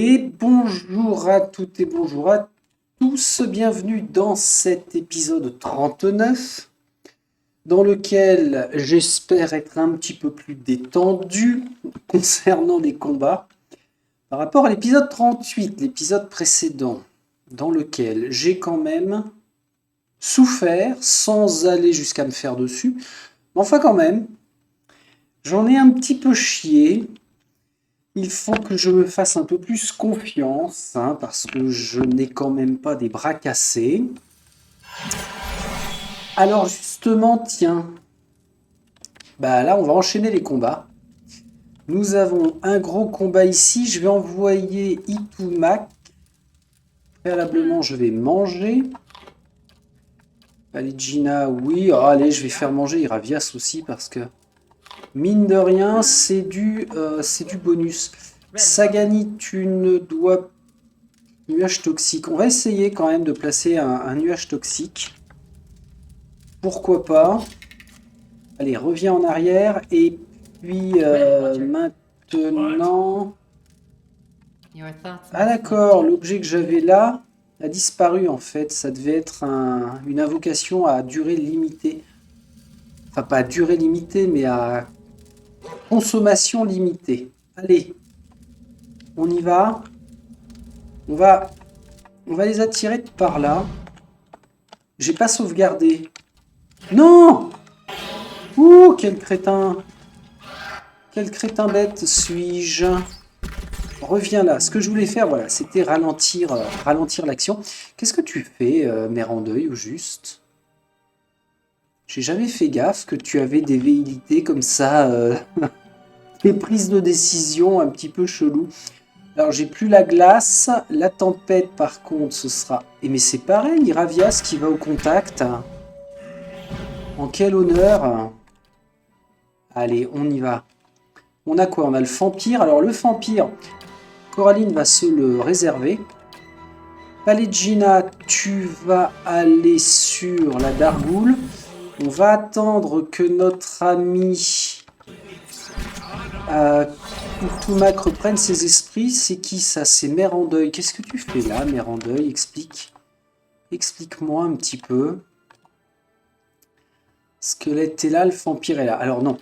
Et bonjour à toutes et bonjour à tous, bienvenue dans cet épisode 39 dans lequel j'espère être un petit peu plus détendu concernant les combats par rapport à l'épisode 38, l'épisode précédent, dans lequel j'ai quand même souffert sans aller jusqu'à me faire dessus, mais enfin quand même, j'en ai un petit peu chié. Il faut que je me fasse un peu plus confiance, parce que je n'ai quand même pas des bras cassés. Alors justement, tiens, bah là on va enchaîner les combats. Nous avons un gros combat ici, je vais envoyer Itumak. Préalablement, je vais manger. Allez, Gina, oui, allez, je vais faire manger Iravias aussi, parce que mine de rien, c'est du bonus. Sagani, tu ne dois... Nuage toxique. On va essayer quand même de placer un nuage toxique. Pourquoi pas. Allez, reviens en arrière. Et puis maintenant... Ah d'accord, l'objet que j'avais là a disparu en fait. Ça devait être une invocation à durée limitée. Enfin, pas à durée limitée, mais à consommation limitée. Allez, on y va. On va les attirer de par là. J'ai pas sauvegardé. Non! Ouh, quel crétin! Quel crétin bête suis-je? Reviens là. Ce que je voulais faire, voilà, c'était ralentir l'action. Qu'est-ce que tu fais, mère en deuil, au juste? J'ai jamais fait gaffe que tu avais des velléités comme ça, des prises de décision un petit peu chelou. Alors, j'ai plus la glace. La tempête, par contre, ce sera... Et mais c'est pareil, Iravias qui va au contact. En quel honneur! Allez, on y va. On a quoi? On a le vampire. Alors, le vampire, Coraline va se le réserver. Palegina, tu vas aller sur la Dargoule. On va attendre que notre ami Tumak reprenne ses esprits. C'est qui ça? C'est Mère en deuil. Qu'est-ce que tu fais là, Mère en deuil? Explique. Explique-moi un petit peu. Squelette est là, le vampire est là. Alors non.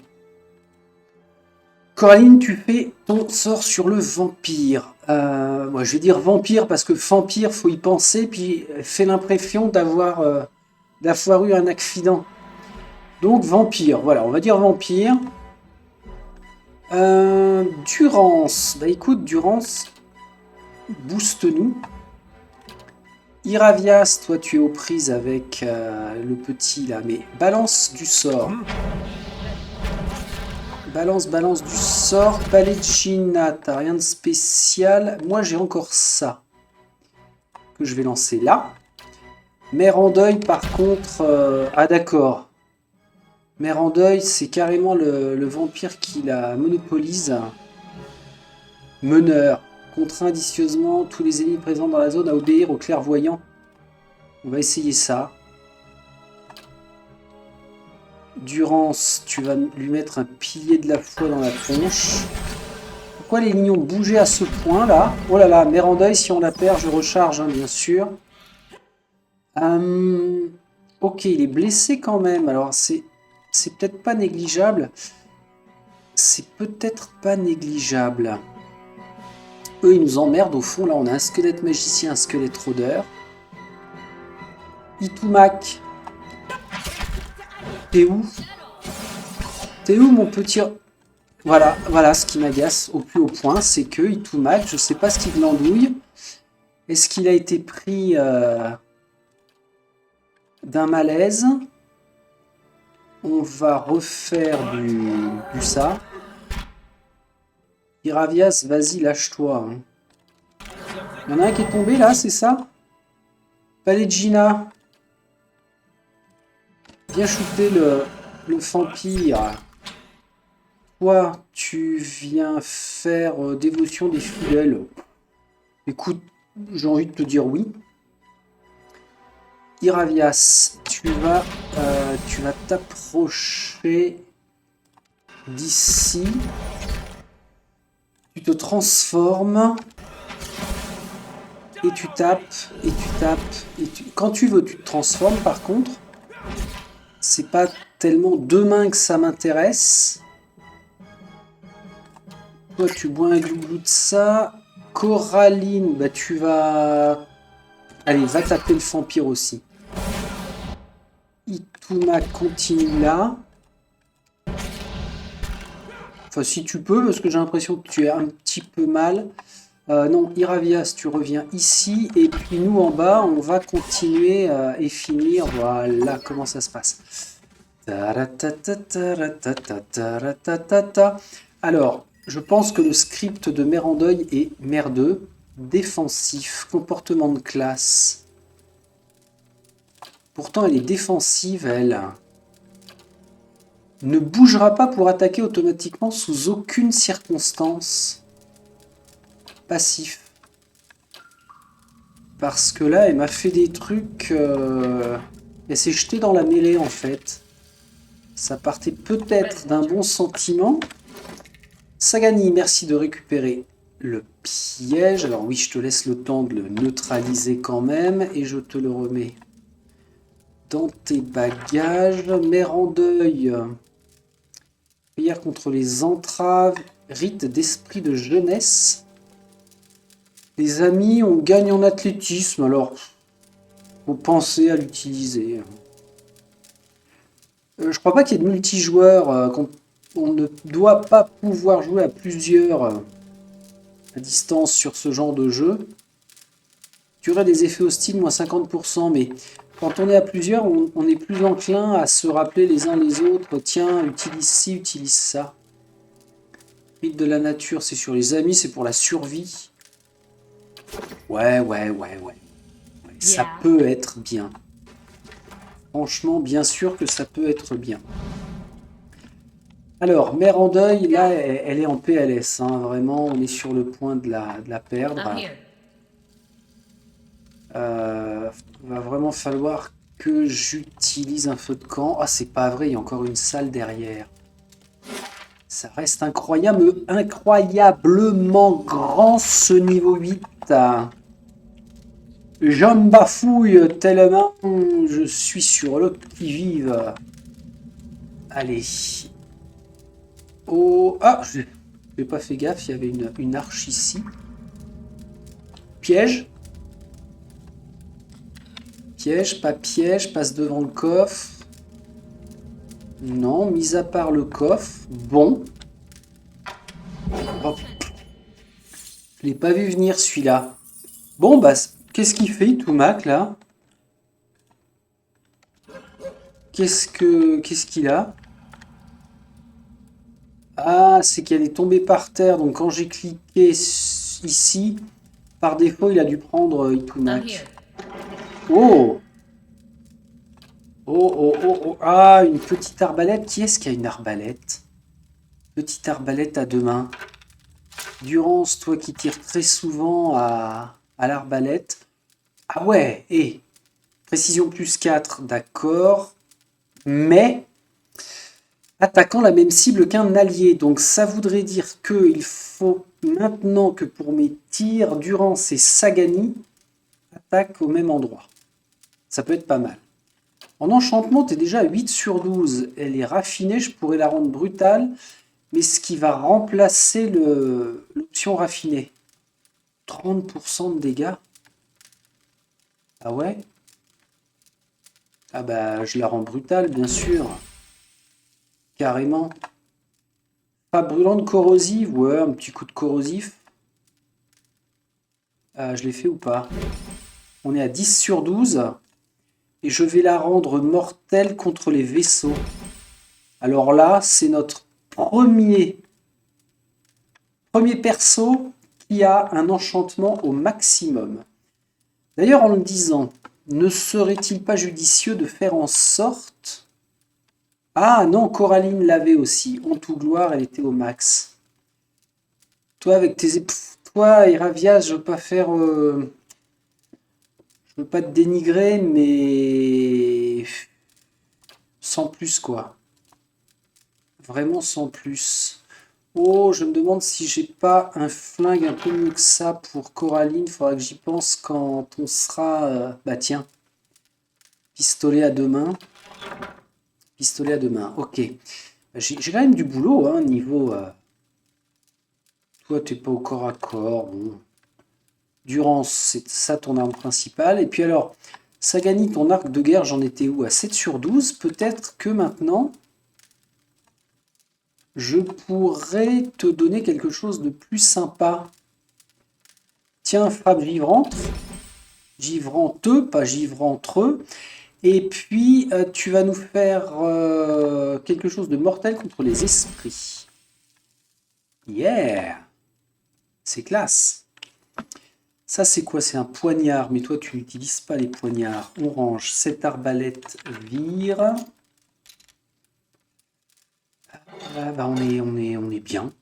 Coraline, tu fais ton sort sur le vampire. Moi, je vais dire vampire parce que vampire, faut y penser, puis fait l'impression d'avoir eu un accident. Donc vampire, voilà, on va dire vampire. Durance, bah écoute, Durance, booste-nous. Iravias, toi tu es aux prises avec le petit là, mais balance du sort. Balance du sort. Palegina, t'as rien de spécial. Moi, j'ai encore ça. Que je vais lancer là. Mère en deuil, par contre... Ah, d'accord. Mère en deuil, c'est carrément le vampire qui la monopolise. Meneur. Contraint indicieusement tous les ennemis présents dans la zone à obéir au clairvoyant. On va essayer ça. Durance, tu vas lui mettre un pilier de la foi dans la tronche. Pourquoi les lignes ont bougé à ce point là? Oh là là, Mère en deuil, si on la perd, je recharge, bien sûr. Ok, il est blessé quand même. Alors c'est peut-être pas négligeable. C'est peut-être pas négligeable. Eux, ils nous emmerdent au fond. Là, on a un squelette magicien, un squelette rôdeur. Itumak. T'es où? T'es où, mon petit... Voilà ce qui m'agace au plus haut point, c'est que Itumak, je sais pas ce qu'il glandouille. Est-ce qu'il a été pris d'un malaise? On va refaire du ça. Iravias, vas-y, lâche-toi. Il y en a un qui est tombé là, c'est ça? Palegina. Viens shooter le vampire. Toi, tu viens faire dévotion des fidèles. Écoute, j'ai envie de te dire oui. Iravias, tu vas t'approcher d'ici. Tu te transformes. et tu tapes, et tu tapes, Quand tu veux, tu te transformes par contre. C'est pas tellement deux mains que ça m'intéresse. Toi, tu bois un glouglou de ça. Coraline, bah tu vas... Allez, va taper le vampire aussi. Ituma continue là. Enfin, si tu peux, parce que j'ai l'impression que tu es un petit peu mal. Non, Iravias, tu reviens ici. Et puis nous, en bas, on va continuer et finir. Voilà comment ça se passe. Alors, je pense que le script de Mérandeuil est merdeux. Défensif, comportement de classe. Pourtant, elle est défensive, elle. Ne bougera pas pour attaquer automatiquement sous aucune circonstance. Passif. Parce que là, elle m'a fait des trucs... Elle s'est jetée dans la mêlée, en fait. Ça partait peut-être d'un bon sentiment. Sagani, merci de récupérer le piège. Alors oui, je te laisse le temps de le neutraliser quand même. Et je te le remets dans tes bagages. Mère en deuil. Prière contre les entraves. Rite d'esprit de jeunesse. Les amis, on gagne en athlétisme. Alors, faut penser à l'utiliser. Je crois pas qu'il y ait de multijoueur. On ne doit pas pouvoir jouer à plusieurs à distance sur ce genre de jeu. Durée des effets hostiles, moins 50%, mais quand on est à plusieurs, on est plus enclin à se rappeler les uns les autres. Tiens, utilise ci, utilise ça. Rite de la nature, c'est sur les amis, c'est pour la survie. Ouais. Ça peut être bien. Franchement, bien sûr que ça peut être bien. Alors, Mère en deuil, là, elle est en PLS. Hein, vraiment, on est sur le point de la perdre. Va vraiment falloir que j'utilise un feu de camp. Ah, c'est pas vrai, il y a encore une salle derrière. Ça reste incroyablement grand ce niveau 8. J'en bafouille tellement je suis sur le qui-vive. Allez. Oh, ah, j'ai pas fait gaffe, il y avait une arche ici. Piège. Piège, pas piège, passe devant le coffre. Non, mis à part le coffre. Bon. Oh, je l'ai pas vu venir celui-là. Bon, bah, qu'est-ce qu'il fait, Itoumak, là? Qu'est-ce qu'il a? Ah, c'est qu'elle est tombée par terre. Donc quand j'ai cliqué ici, par défaut, il a dû prendre Itoumak. Oh! Oh. Ah, une petite arbalète. Qui est-ce qui a une arbalète? Petite arbalète à deux mains. Durance, toi qui tires très souvent à l'arbalète. Ah ouais, et précision plus 4, d'accord. Mais attaquant la même cible qu'un allié. Donc ça voudrait dire qu'il faut maintenant que pour mes tirs, Durance et Sagani attaquent au même endroit. Ça peut être pas mal. En enchantement, tu es déjà à 8 sur 12. Elle est raffinée, je pourrais la rendre brutale. Mais ce qui va remplacer l'option raffinée. 30% de dégâts. Ah ouais? Ah bah, je la rends brutale, bien sûr. Carrément. Pas brûlante corrosive, ouais, un petit coup de corrosif. Je l'ai fait ou pas? On est à 10 sur 12. Et je vais la rendre mortelle contre les vaisseaux. Alors là, c'est notre premier perso qui a un enchantement au maximum. D'ailleurs, en le disant, ne serait-il pas judicieux de faire en sorte... Ah non, Coraline l'avait aussi. Honte ou gloire, elle était au max. Toi, avec tes... Toi, Iravias, je veux pas faire... Je veux pas te dénigrer, mais... Sans plus, quoi. Vraiment sans plus. Oh, je me demande si j'ai pas un flingue un peu mieux que ça pour Coraline. Faudra que j'y pense quand on sera... Bah tiens, pistolet à deux mains. Pistolet à deux mains, ok. J'ai quand même du boulot, hein, niveau... Toi, t'es pas au corps à corps. Bon. Durance, c'est ça ton arme principale. Et puis alors, Sagani, ton arc de guerre, j'en étais où? À 7 sur 12. Peut-être que maintenant, je pourrais te donner quelque chose de plus sympa. Tiens, frappe givrante. Givranteux, pas givrantreux. Et puis, tu vas nous faire quelque chose de mortel contre les esprits. Yeah! C'est classe. Ça, c'est quoi? C'est un poignard, mais toi, tu n'utilises pas les poignards. On range cette arbalète vire. Ah, bah, on est bien.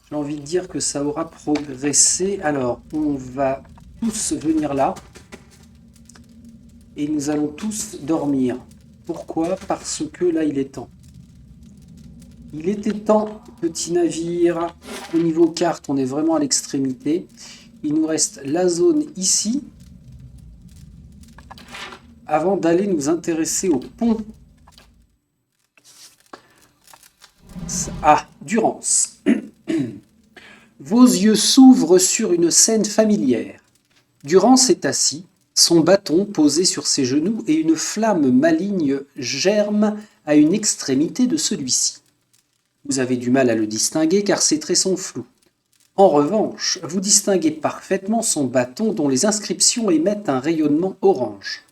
J'ai envie de dire que ça aura progressé. Alors, on va tous venir là. Et nous allons tous dormir. Pourquoi? Parce que là, il est temps. Il était temps, petit navire. Au niveau carte, on est vraiment à l'extrémité. Il nous reste la zone ici. Avant d'aller nous intéresser au pont. Ah, Durance. Vos yeux s'ouvrent sur une scène familière. Durance est assis, son bâton posé sur ses genoux et une flamme maligne germe à une extrémité de celui-ci. Vous avez du mal à le distinguer car ses traits sont flous. En revanche, vous distinguez parfaitement son bâton dont les inscriptions émettent un rayonnement orange.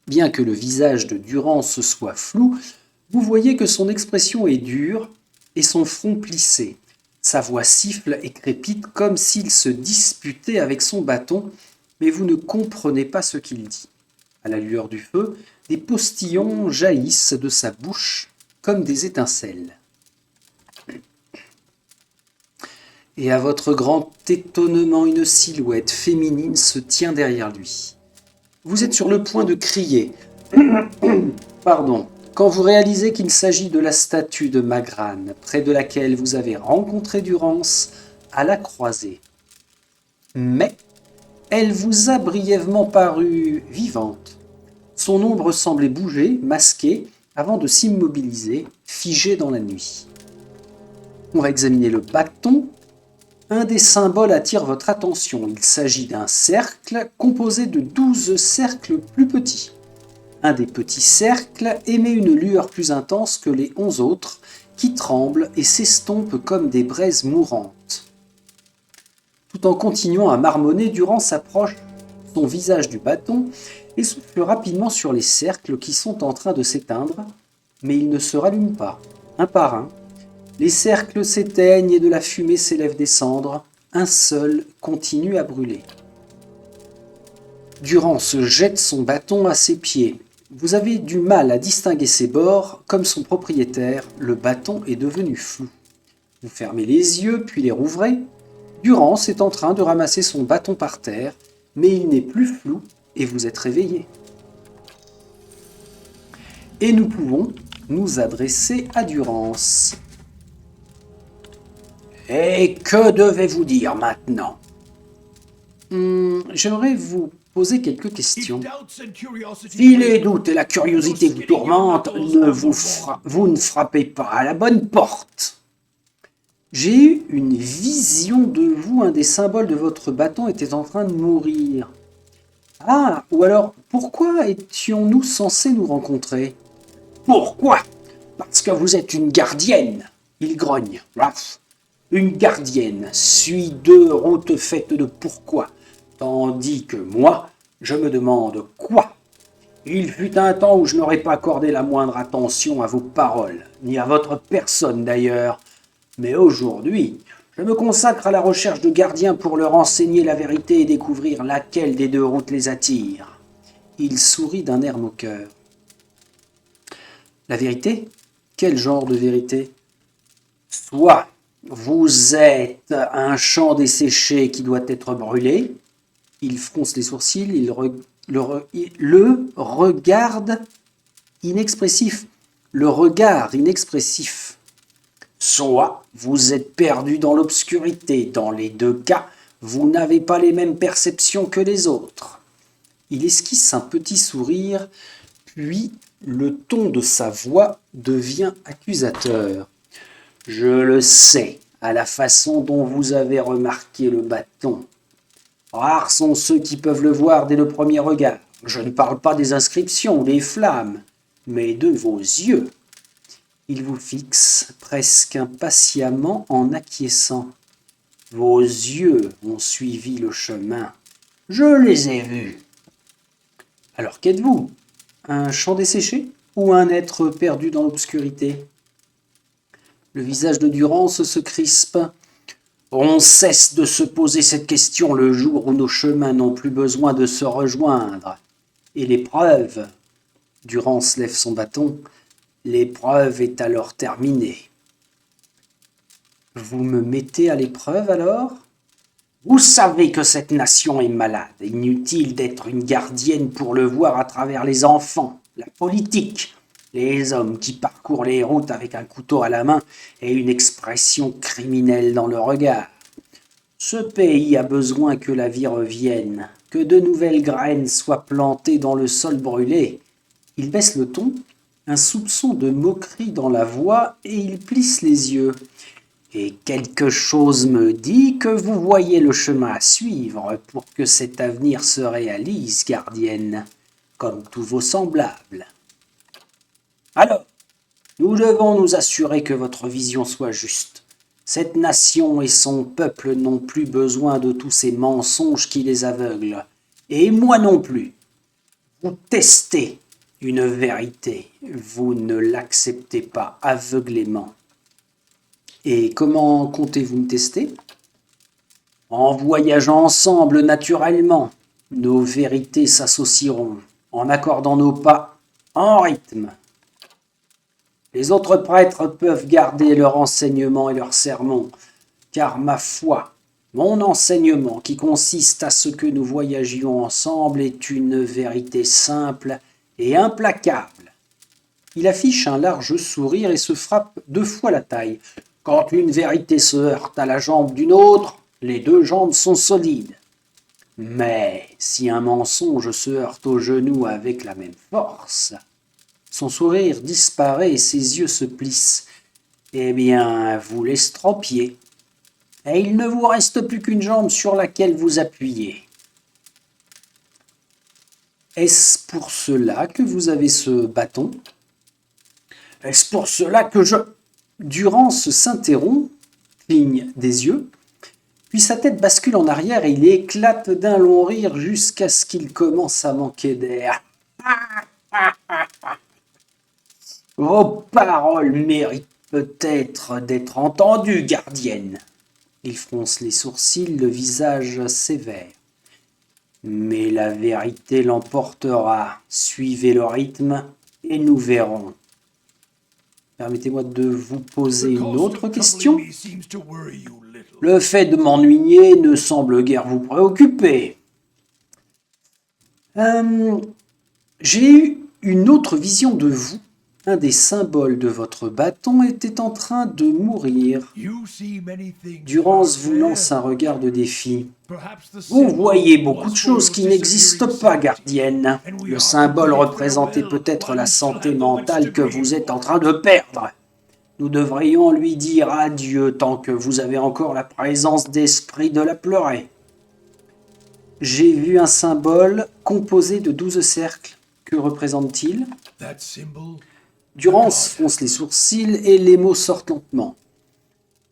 Bien que le visage de Durance soit flou, vous voyez que son expression est dure et son front plissé. Sa voix siffle et crépite comme s'il se disputait avec son bâton, mais vous ne comprenez pas ce qu'il dit. À la lueur du feu, des postillons jaillissent de sa bouche comme des étincelles. Et à votre grand étonnement, une silhouette féminine se tient derrière lui. Vous êtes sur le point de crier. Pardon. Quand vous réalisez qu'il s'agit de la statue de Magrane, près de laquelle vous avez rencontré Durance à la croisée. Mais elle vous a brièvement paru vivante. Son ombre semblait bouger, masquée, avant de s'immobiliser, figée dans la nuit. On va examiner le bâton. Un des symboles attire votre attention. Il s'agit d'un cercle composé de 12 cercles plus petits. Un des petits cercles émet une lueur plus intense que les 11 autres, qui tremblent et s'estompent comme des braises mourantes. Tout en continuant à marmonner, Durance s'approche son visage du bâton et souffle rapidement sur les cercles qui sont en train de s'éteindre, mais ils ne se rallument pas, un par un. Les cercles s'éteignent et de la fumée s'élève des cendres. Un seul continue à brûler. Durance jette son bâton à ses pieds. Vous avez du mal à distinguer ses bords. Comme son propriétaire, le bâton est devenu flou. Vous fermez les yeux, puis les rouvrez. Durance est en train de ramasser son bâton par terre, mais il n'est plus flou et vous êtes réveillé. Et nous pouvons nous adresser à Durance. Et que devez-vous dire maintenant? J'aimerais vous poser quelques questions. Si les doutes et la curiosité vous tourmentent, vous ne frappez pas à la bonne porte. J'ai eu une vision de vous, un des symboles de votre bâton était en train de mourir. Ah, ou alors, pourquoi étions-nous censés nous rencontrer? Pourquoi? Parce que vous êtes une gardienne. Il grogne. Une gardienne suit deux routes faites de pourquoi, tandis que moi, je me demande quoi. Il fut un temps où je n'aurais pas accordé la moindre attention à vos paroles, ni à votre personne d'ailleurs. Mais aujourd'hui, je me consacre à la recherche de gardiens pour leur enseigner la vérité et découvrir laquelle des deux routes les attire. Il sourit d'un air moqueur. La vérité? Quel genre de vérité? Soit vous êtes un champ desséché qui doit être brûlé. Il fronce les sourcils, il le regarde inexpressif. Le regard inexpressif. Soit vous êtes perdu dans l'obscurité. Dans les deux cas, vous n'avez pas les mêmes perceptions que les autres. Il esquisse un petit sourire, puis le ton de sa voix devient accusateur. Je le sais, à la façon dont vous avez remarqué le bâton. Rares sont ceux qui peuvent le voir dès le premier regard. Je ne parle pas des inscriptions, des flammes, mais de vos yeux. Il vous fixe presque impatiemment en acquiesçant. Vos yeux ont suivi le chemin. Je les ai vus. Alors qu'êtes-vous? Un champ desséché ou un être perdu dans l'obscurité? Le visage de Durance se crispe. On cesse de se poser cette question le jour où nos chemins n'ont plus besoin de se rejoindre. Et l'épreuve, Durance lève son bâton, l'épreuve est alors terminée. Vous me mettez à l'épreuve alors? Vous savez que cette nation est malade. Inutile d'être une gardienne pour le voir à travers les enfants, la politique, les hommes qui parcourent les routes avec un couteau à la main et une expression criminelle dans le regard. Ce pays a besoin que la vie revienne, que de nouvelles graines soient plantées dans le sol brûlé. Il baisse le ton, un soupçon de moquerie dans la voix, et il plisse les yeux. Et quelque chose me dit que vous voyez le chemin à suivre pour que cet avenir se réalise, gardienne, comme tous vos semblables. Alors, nous devons nous assurer que votre vision soit juste. Cette nation et son peuple n'ont plus besoin de tous ces mensonges qui les aveuglent. Et moi non plus. Vous testez une vérité, vous ne l'acceptez pas aveuglément. Et comment comptez-vous me tester? En voyageant ensemble naturellement, nos vérités s'associeront, en accordant nos pas en rythme. Les autres prêtres peuvent garder leur enseignement et leur sermon, car ma foi, mon enseignement qui consiste à ce que nous voyagions ensemble est une vérité simple et implacable. Il affiche un large sourire et se frappe 2 fois la taille. Quand une vérité se heurte à la jambe d'une autre, les 2 jambes sont solides. Mais si un mensonge se heurte au genou avec la même force, son sourire disparaît et ses yeux se plissent. Eh bien, vous l'estropiez. Et il ne vous reste plus qu'une jambe sur laquelle vous appuyez. Est-ce pour cela que vous avez ce bâton? Est-ce pour cela que je... Durance s'interrompt, cligne des yeux, puis sa tête bascule en arrière et il éclate d'un long rire jusqu'à ce qu'il commence à manquer d'air. Vos paroles méritent peut-être d'être entendues, gardienne. Il fronce les sourcils, le visage sévère. Mais la vérité l'emportera. Suivez le rythme et nous verrons. Permettez-moi de vous poser une autre question. Le fait de m'ennuyer ne semble guère vous préoccuper. J'ai eu une autre vision de vous. Un des symboles de votre bâton était en train de mourir. Durance vous lance un regard de défi. Vous voyez beaucoup de choses qui n'existent pas, gardienne. Le symbole représentait peut-être la santé mentale que vous êtes en train de perdre. Nous devrions lui dire adieu tant que vous avez encore la présence d'esprit de la pleurer. J'ai vu un symbole composé de 12 cercles. Que représente-t-il? Durance fronce les sourcils et les mots sortent lentement.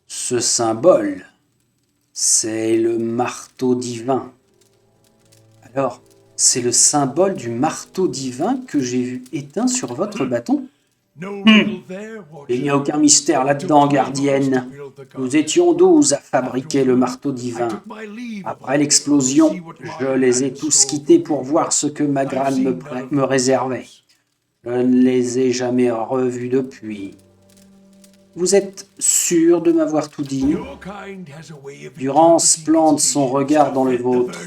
Ce symbole, c'est le marteau divin. Alors, c'est le symbole du marteau divin que j'ai vu éteint sur votre bâton? Il n'y a aucun mystère là-dedans, gardienne. Nous étions 12 à fabriquer le marteau divin. Après l'explosion, je les ai tous quittés pour voir ce que Magrane me réservait. Je ne les ai jamais revus depuis. Vous êtes sûr de m'avoir tout dit? Durance plante son regard dans le vôtre.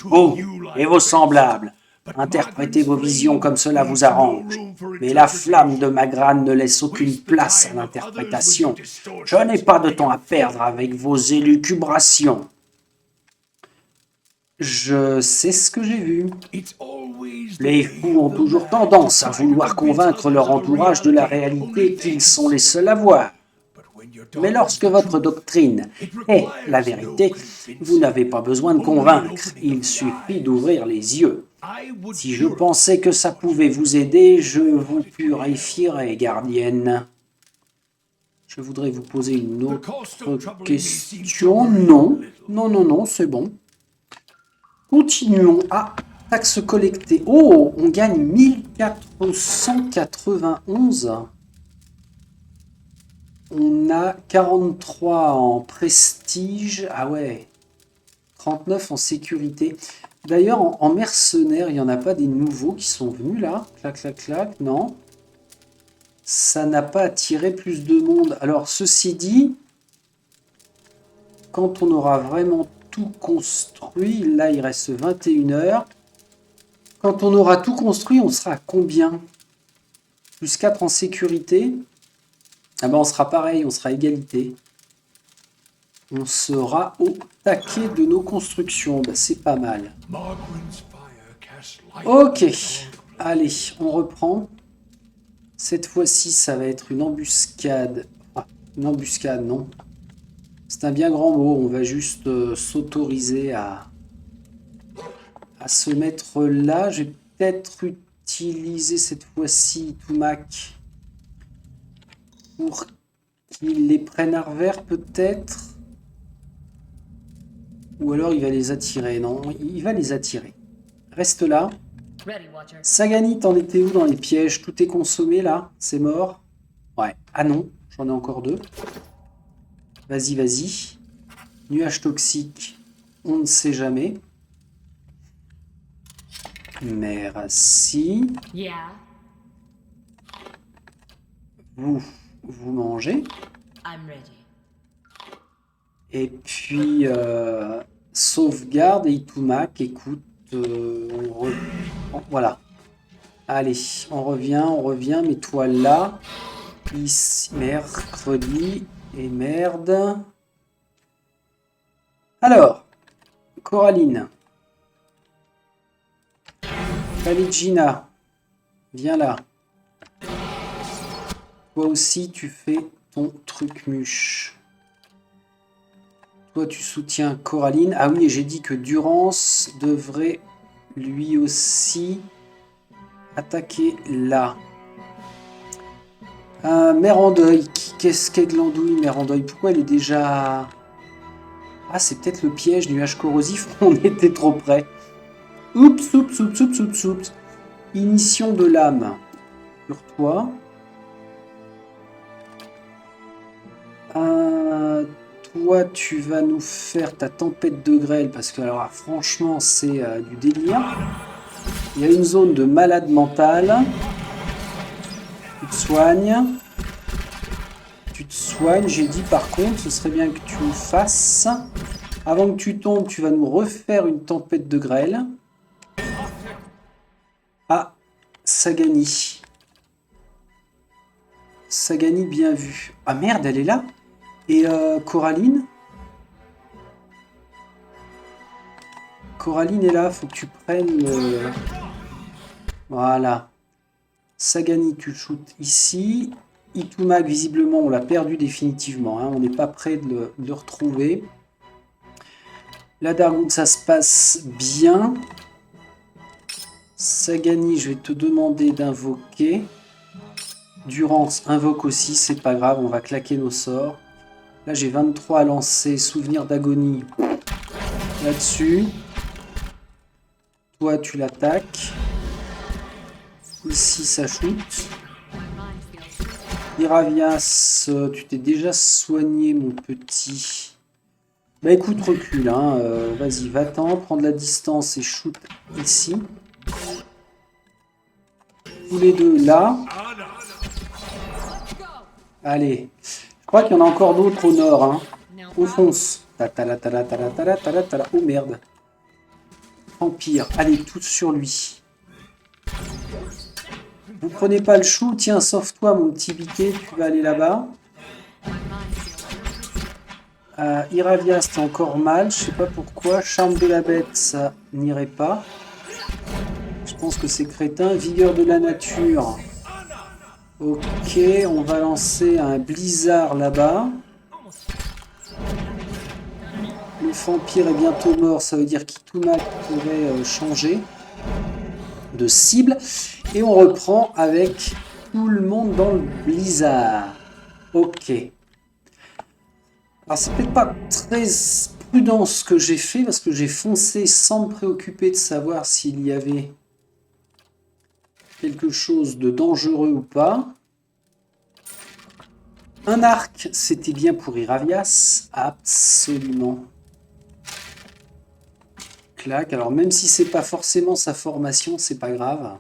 Vous et vos semblables, Interprétez vos visions comme cela vous arrange. Mais la flamme de ma grane ne laisse aucune place à l'interprétation. Je n'ai pas de temps à perdre avec vos élucubrations. Je sais ce que j'ai vu. Les fous ont toujours tendance à vouloir convaincre leur entourage de la réalité qu'ils sont les seuls à voir. Mais lorsque votre doctrine est la vérité, vous n'avez pas besoin de convaincre, il suffit d'ouvrir les yeux. Si je pensais que ça pouvait vous aider, je vous purifierais, gardienne. Je voudrais vous poser une autre question. Non, non, non, non, c'est bon. Continuons. Ah, taxes collectées. Oh, on gagne 1491. On a 43 en prestige. Ah ouais. 39 en sécurité. D'ailleurs, en mercenaires, il n'y en a pas des nouveaux qui sont venus là. Clac, clac, clac. Non. Ça n'a pas attiré plus de monde. Alors, ceci dit, quand on aura vraiment tout construit, là, il reste 21 heures. Quand on aura tout construit, on sera à combien? Plus 4 en sécurité. Ah ben, on sera pareil, on sera à égalité. On sera au taquet de nos constructions. Ben, c'est pas mal. Ok. Allez, on reprend. Cette fois-ci, ça va être une embuscade. Ah, une embuscade, non. C'est un bien grand mot. On va juste s'autoriser à se mettre là. Je vais peut-être utiliser cette fois-ci Tumac pour qu'il les prenne à revers, peut-être. Ou alors il va les attirer. Non, il va les attirer. Reste là. Sagani, t'en étais où dans les pièges? Tout est consommé là? C'est mort? Ouais. Ah non, j'en ai encore 2. Vas-y, vas-y. Nuage toxique, on ne sait jamais. Merci. Vous mangez. Et puis, sauvegarde et Itumak, écoute, voilà. Allez, on revient, mets-toi là. Ici, mercredi, et merde. Alors, Coraline. Kalijina, viens là. Toi aussi, tu fais ton truc muche. Toi, tu soutiens Coraline. Ah oui, j'ai dit que Durance devrait lui aussi attaquer là. Mère en deuil. Qu'est-ce qu'est Glandouille, Mère en deuil? Pourquoi elle est déjà... Ah, c'est peut-être le piège, nuage corrosif. On était trop près. Oups, oups, oups, oups, oups, oups. Ignition de l'âme. Sur toi. Toi, tu vas nous faire ta tempête de grêle. Parce que, alors, franchement, c'est du délire. Il y a une zone de malade mental. Tu te soignes. Tu te soignes. J'ai dit, par contre, ce serait bien que tu le fasses. Avant que tu tombes, tu vas nous refaire une tempête de grêle. Ah, Sagani. Sagani, bien vu. Ah merde, elle est là. Et Coraline? Coraline est là, faut que tu prennes le... Voilà. Sagani, tu le shootes ici. Itumak, visiblement, on l'a perdu définitivement. Hein. On n'est pas prêt de le retrouver. La Dargoud, ça se passe bien. Sagani, je vais te demander d'invoquer. Durance, invoque aussi, c'est pas grave, on va claquer nos sorts. Là, j'ai 23 à lancer. Souvenir d'agonie. Là-dessus. Toi, tu l'attaques. Ici, ça shoot. Iravias, tu t'es déjà soigné, mon petit. Bah écoute, recule. Hein. Vas-y, va-t'en. Prends de la distance et shoot ici. Tous les deux là. Allez. Je crois qu'il y en a encore d'autres au nord. Hein. On fonce. Oh merde. Empire. Allez, tous sur lui. Vous prenez pas le chou, tiens, sauve-toi mon petit biquet, tu vas aller là-bas. Iravia, c'était encore mal, je sais pas pourquoi. Charme de la bête, ça n'irait pas. Je pense que c'est crétin. Vigueur de la nature. Ok, on va lancer un blizzard là-bas. Le vampire est bientôt mort, ça veut dire qu'Itumak pourrait changer de cible. Et on reprend avec tout le monde dans le blizzard. Ok. Alors c'est peut-être pas très prudent ce que j'ai fait, parce que j'ai foncé sans me préoccuper de savoir s'il y avait quelque chose de dangereux ou pas. Un arc, c'était bien pour Iravias. Absolument. Clac. Alors même si c'est pas forcément sa formation, c'est pas grave.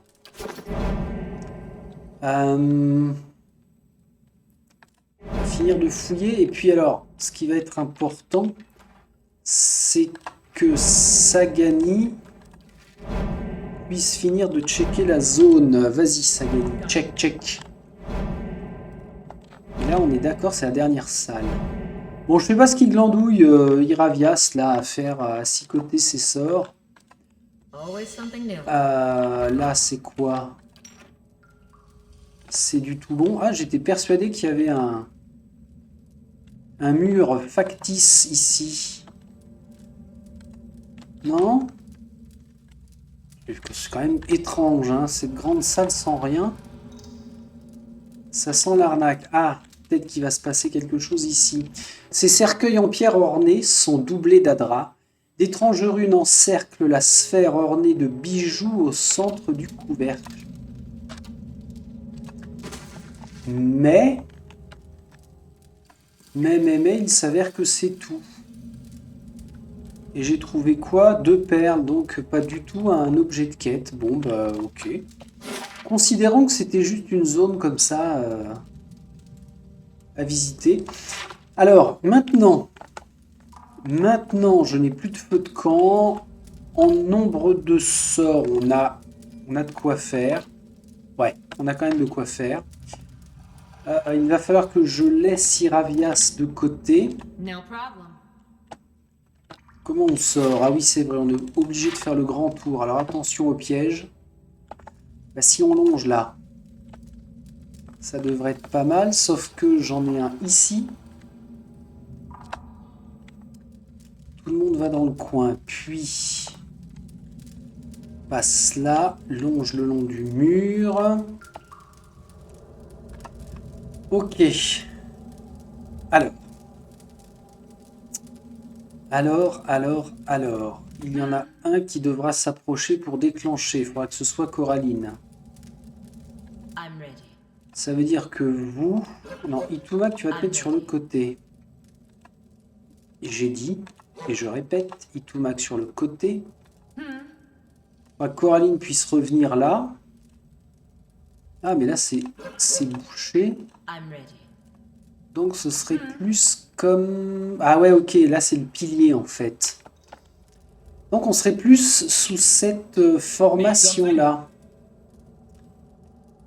Finir de fouiller. Et puis alors, ce qui va être important, c'est que Sagani puisse finir de checker la zone. Vas-y Sagani, check, check. Et là, on est d'accord, c'est la dernière salle. Bon, je sais pas ce qu'il glandouille Iravias là à faire, à sicoter ses sorts. Là, c'est quoi? C'est du tout bon. Ah, j'étais persuadé qu'il y avait un mur factice ici. Non? C'est quand même étrange, hein, cette grande salle sans rien. Ça sent l'arnaque. Ah, peut-être qu'il va se passer quelque chose ici. Ces cercueils en pierre ornés sont doublés d'adras. D'étranges runes encerclent la sphère ornée de bijoux au centre du couvercle. Mais, il s'avère que c'est tout. Et j'ai trouvé quoi? 2 perles, donc pas du tout un objet de quête. Bon, bah, ok. Considérons que c'était juste une zone comme ça à visiter. Alors, maintenant, je n'ai plus de feu de camp. En nombre de sorts, on a de quoi faire. Ouais, on a quand même de quoi faire. Il va falloir que je laisse Iravias de côté. Comment on sort? Ah oui, c'est vrai, on est obligé de faire le grand tour. Alors attention au piège. Bah, si on longe là, ça devrait être pas mal, sauf que j'en ai un ici. Tout le monde va dans le coin, puis passe là, longe le long du mur. Ok. Alors. Il y en a un qui devra s'approcher pour déclencher. Il faudra que ce soit Coraline. Ça veut dire que vous... Non, Itumak, tu vas te mettre sur le côté. J'ai dit, et je répète, Itumak sur le côté. Pour que Coraline puisse revenir là. Ah, mais là, c'est bouché. Donc, ce serait plus comme... Ah ouais, ok, là, c'est le pilier, en fait. Donc, on serait plus sous cette formation-là.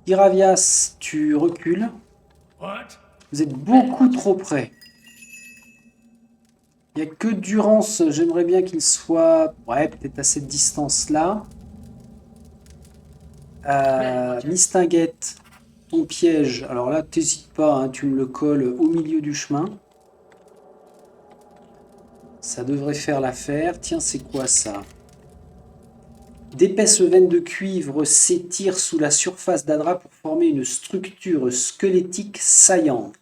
Iravias, tu recules. Vous êtes beaucoup trop près. Il n'y a que Durance, j'aimerais bien qu'il soit... Ouais, peut-être à cette distance-là. Mistinguette, ton piège. Alors là, t'hésites pas, hein, tu me le colles au milieu du chemin. Ça devrait faire l'affaire. Tiens, c'est quoi ça? D'épaisses veines de cuivre s'étirent sous la surface d'Adra pour former une structure squelettique saillante,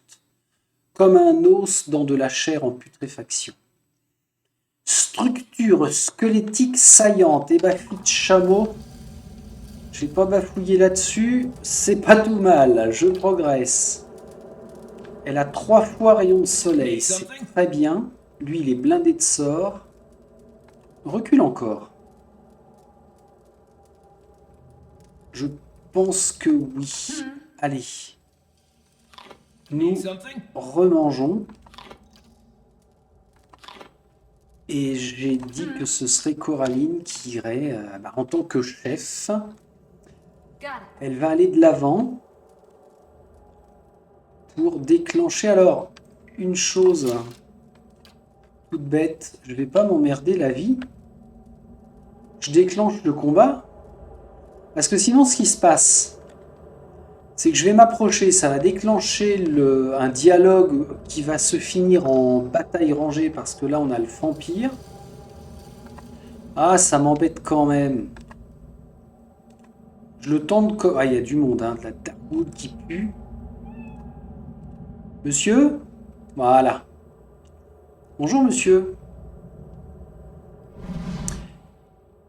comme un os dans de la chair en putréfaction. Structure squelettique saillante. Et bah, fit chameau, j'ai pas bafouillé là-dessus, c'est pas tout mal, je progresse. Elle a 3 fois rayon de soleil, c'est très bien. Lui, il est blindé de sorts. Recule encore. Je pense que oui. Allez. Nous remangeons. Et j'ai dit que ce serait Coraline qui irait en tant que chef. Elle va aller de l'avant pour déclencher. Alors, une chose toute bête, je vais pas m'emmerder la vie. Je déclenche le combat. Parce que sinon, ce qui se passe, c'est que je vais m'approcher, ça va déclencher un dialogue qui va se finir en bataille rangée, parce que là, on a le vampire. Ah, ça m'embête quand même. Je le tente comme... Ah, il y a du monde, hein, de la dargoude qui pue. Monsieur? Voilà. Bonjour, monsieur.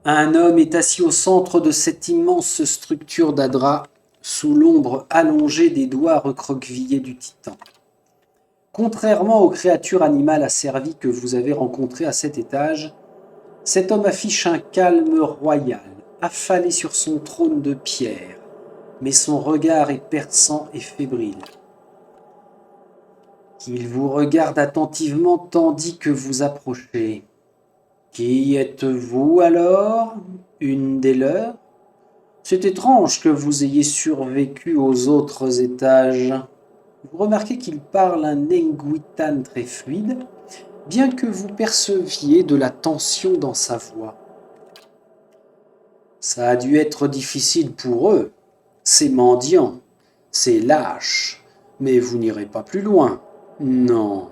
Un homme est assis au centre de cette immense structure d'Adra, sous l'ombre allongée des doigts recroquevillés du titan. Contrairement aux créatures animales asservies que vous avez rencontrées à cet étage, cet homme affiche un calme royal, affalé sur son trône de pierre, mais son regard est perçant et fébrile. Il vous regarde attentivement tandis que vous approchez. Qui êtes-vous alors? Une des leurs? C'est étrange que vous ayez survécu aux autres étages. Vous remarquez qu'il parle un Nenguitan très fluide, bien que vous perceviez de la tension dans sa voix. Ça a dû être difficile pour eux. C'est mendiant, c'est lâche, mais vous n'irez pas plus loin. Non,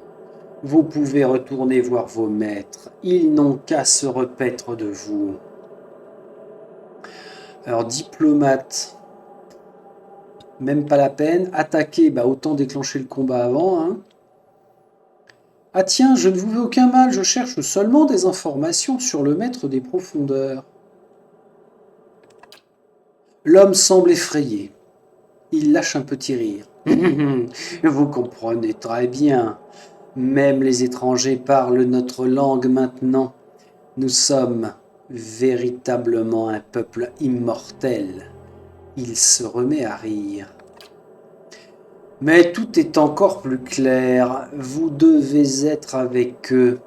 vous pouvez retourner voir vos maîtres, ils n'ont qu'à se repaître de vous. Alors, diplomate, même pas la peine. Attaquer, bah autant déclencher le combat avant. Hein. Ah tiens, je ne vous veux aucun mal, je cherche seulement des informations sur le maître des profondeurs. L'homme semble effrayé. Il lâche un petit rire. Vous comprenez très bien. Même les étrangers parlent notre langue maintenant. Nous sommes véritablement un peuple immortel. Il se remet à rire. Mais tout est encore plus clair. Vous devez être avec eux.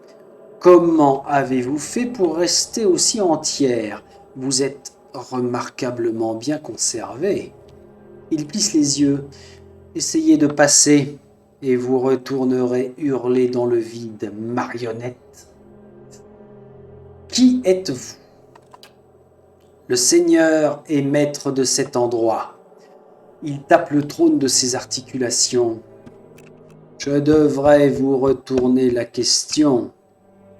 Comment avez-vous fait pour rester aussi entière? Vous êtes remarquablement bien conservée. Il plisse les yeux. Essayez de passer et vous retournerez hurler dans le vide, marionnette. Qui êtes-vous? Le Seigneur est maître de cet endroit. Il tape le trône de ses articulations. Je devrais vous retourner la question.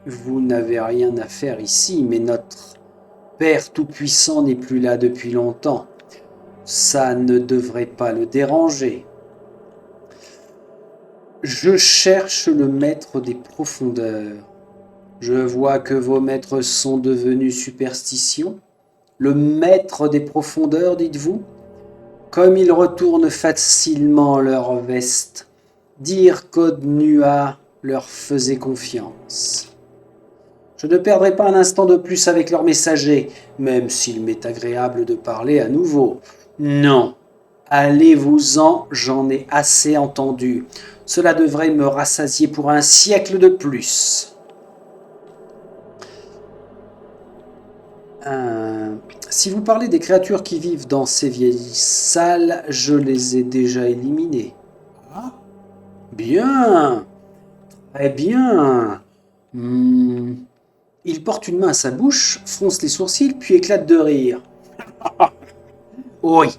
Vous n'avez rien à faire ici, mais notre Père Tout-Puissant n'est plus là depuis longtemps. Ça ne devrait pas le déranger. Je cherche le maître des profondeurs. Je vois que vos maîtres sont devenus superstitieux. Le maître des profondeurs, dites-vous? Comme ils retournent facilement leur veste, dire qu'Odnua leur faisait confiance. Je ne perdrai pas un instant de plus avec leur messager, même s'il m'est agréable de parler à nouveau. Non, allez-vous-en, j'en ai assez entendu. Cela devrait me rassasier pour un siècle de plus. Si vous parlez des créatures qui vivent dans ces vieilles salles, je les ai déjà éliminées. Ah, bien, très bien. Il porte une main à sa bouche, fronce les sourcils, puis éclate de rire. Oui,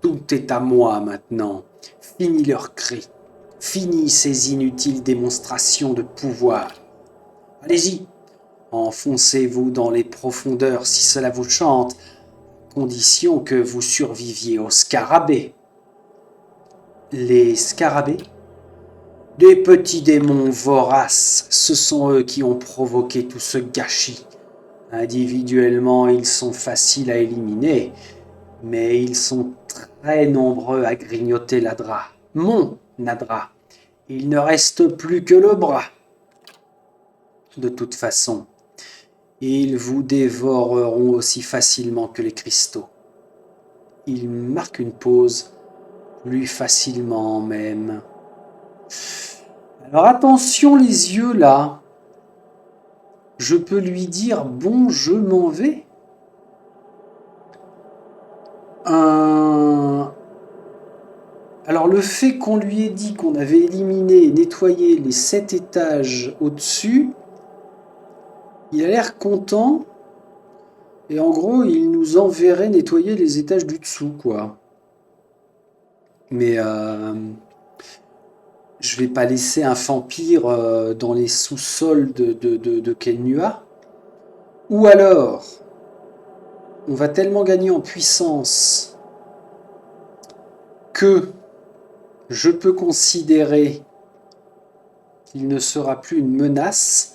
tout est à moi maintenant. Fini leurs cris. Fini ces inutiles démonstrations de pouvoir. Allez-y, enfoncez-vous dans les profondeurs si cela vous chante, condition que vous surviviez aux scarabées. Les scarabées? Des petits démons voraces, ce sont eux qui ont provoqué tout ce gâchis. Individuellement, ils sont faciles à éliminer, mais ils sont très nombreux à grignoter l'Adra. Mon Adra. Il ne reste plus que le bras. De toute façon, ils vous dévoreront aussi facilement que les cristaux. Il marque une pause, plus facilement même. Alors attention les yeux là. Je peux lui dire bon, je m'en vais. Alors le fait qu'on lui ait dit qu'on avait éliminé et nettoyé les 7 étages au-dessus, il a l'air content. Et en gros, il nous enverrait nettoyer les étages du dessous, quoi. Mais je vais pas laisser un vampire dans les sous-sols de Kelnua. Ou alors, on va tellement gagner en puissance que je peux considérer qu'il ne sera plus une menace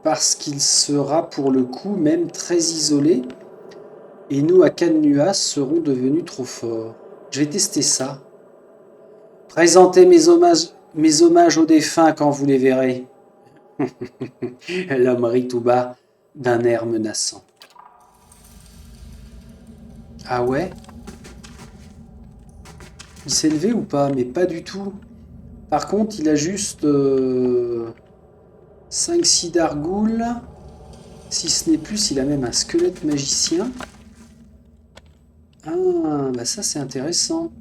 parce qu'il sera pour le coup même très isolé et nous à Kelnua serons devenus trop forts. Je vais tester ça. Présentez mes hommages aux défunts quand vous les verrez. L'homme rit tout bas d'un air menaçant. Ah ouais? Il s'est levé ou pas? Mais pas du tout. Par contre, il a juste 5-6 dargoules. Si ce n'est plus, il a même un squelette magicien. Ah, bah ça c'est intéressant.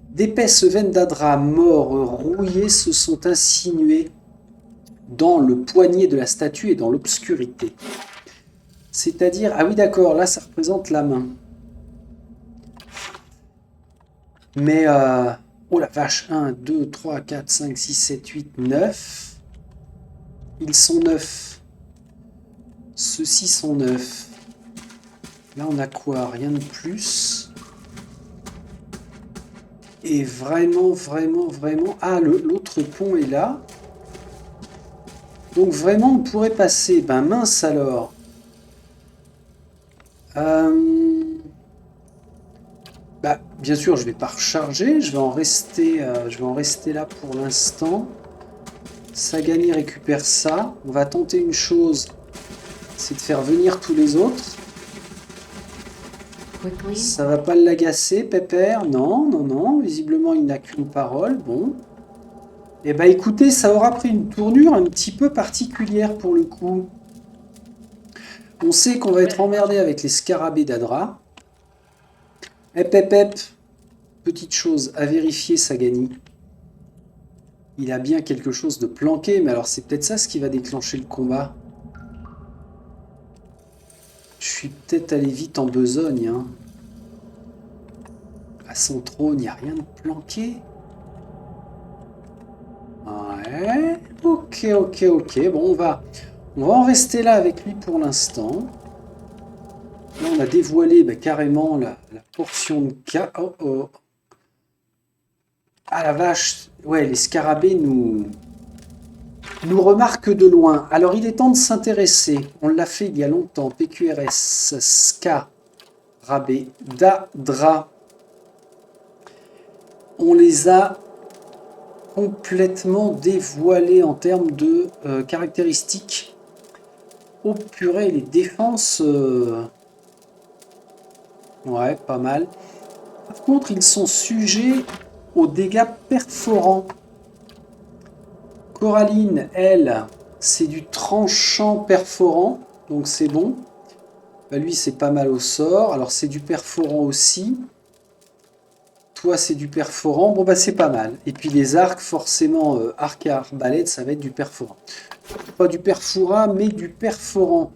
D'épaisses veines d'Adra morts rouillés se sont insinuées dans le poignet de la statue et dans l'obscurité. C'est-à-dire... Ah oui d'accord, là ça représente la main. Mais... Oh la vache, 1, 2, 3, 4, 5, 6, 7, 8, 9. Ils sont 9. Ceux-ci sont 9. Là on a quoi? Rien de plus. Et vraiment... Ah, l'autre pont est là. Donc vraiment on pourrait passer. Ben mince alors. Bah, bien sûr, je vais pas recharger, je vais en rester là pour l'instant. Sagani récupère ça. On va tenter une chose, c'est de faire venir tous les autres. Ça va pas l'agacer, Pépère? Non, non, non. Visiblement, il n'a qu'une parole. Bon. Eh ben, écoutez, ça aura pris une tournure un petit peu particulière pour le coup. On sait qu'on va être emmerdé avec les scarabées d'Adra. Hep, petite chose à vérifier, Sagani. Il a bien quelque chose de planqué, mais alors c'est peut-être ça ce qui va déclencher le combat. Je suis peut-être allé vite en besogne. Hein. À son trône, il n'y a rien de planqué. Ouais. Ok. Bon, on va en rester là avec lui pour l'instant. Là, on a dévoilé carrément la portion de cas. Oh. Ah la vache. Ouais, les scarabées nous remarquent de loin. Alors, il est temps de s'intéresser. On l'a fait il y a longtemps. PQRS, scarabée, d'Adra. On les a complètement dévoilés en termes de caractéristiques. Oh purée, les défenses... Ouais, pas mal. Par contre, ils sont sujets aux dégâts perforants. Coraline, elle, c'est du tranchant perforant, donc c'est bon. Bah, lui, c'est pas mal au sort. Alors, c'est du perforant aussi. Toi, c'est du perforant. Bon, bah, c'est pas mal. Et puis, les arcs, forcément, arc et arbalète, ça va être du perforant. Pas du perfora, mais du perforant.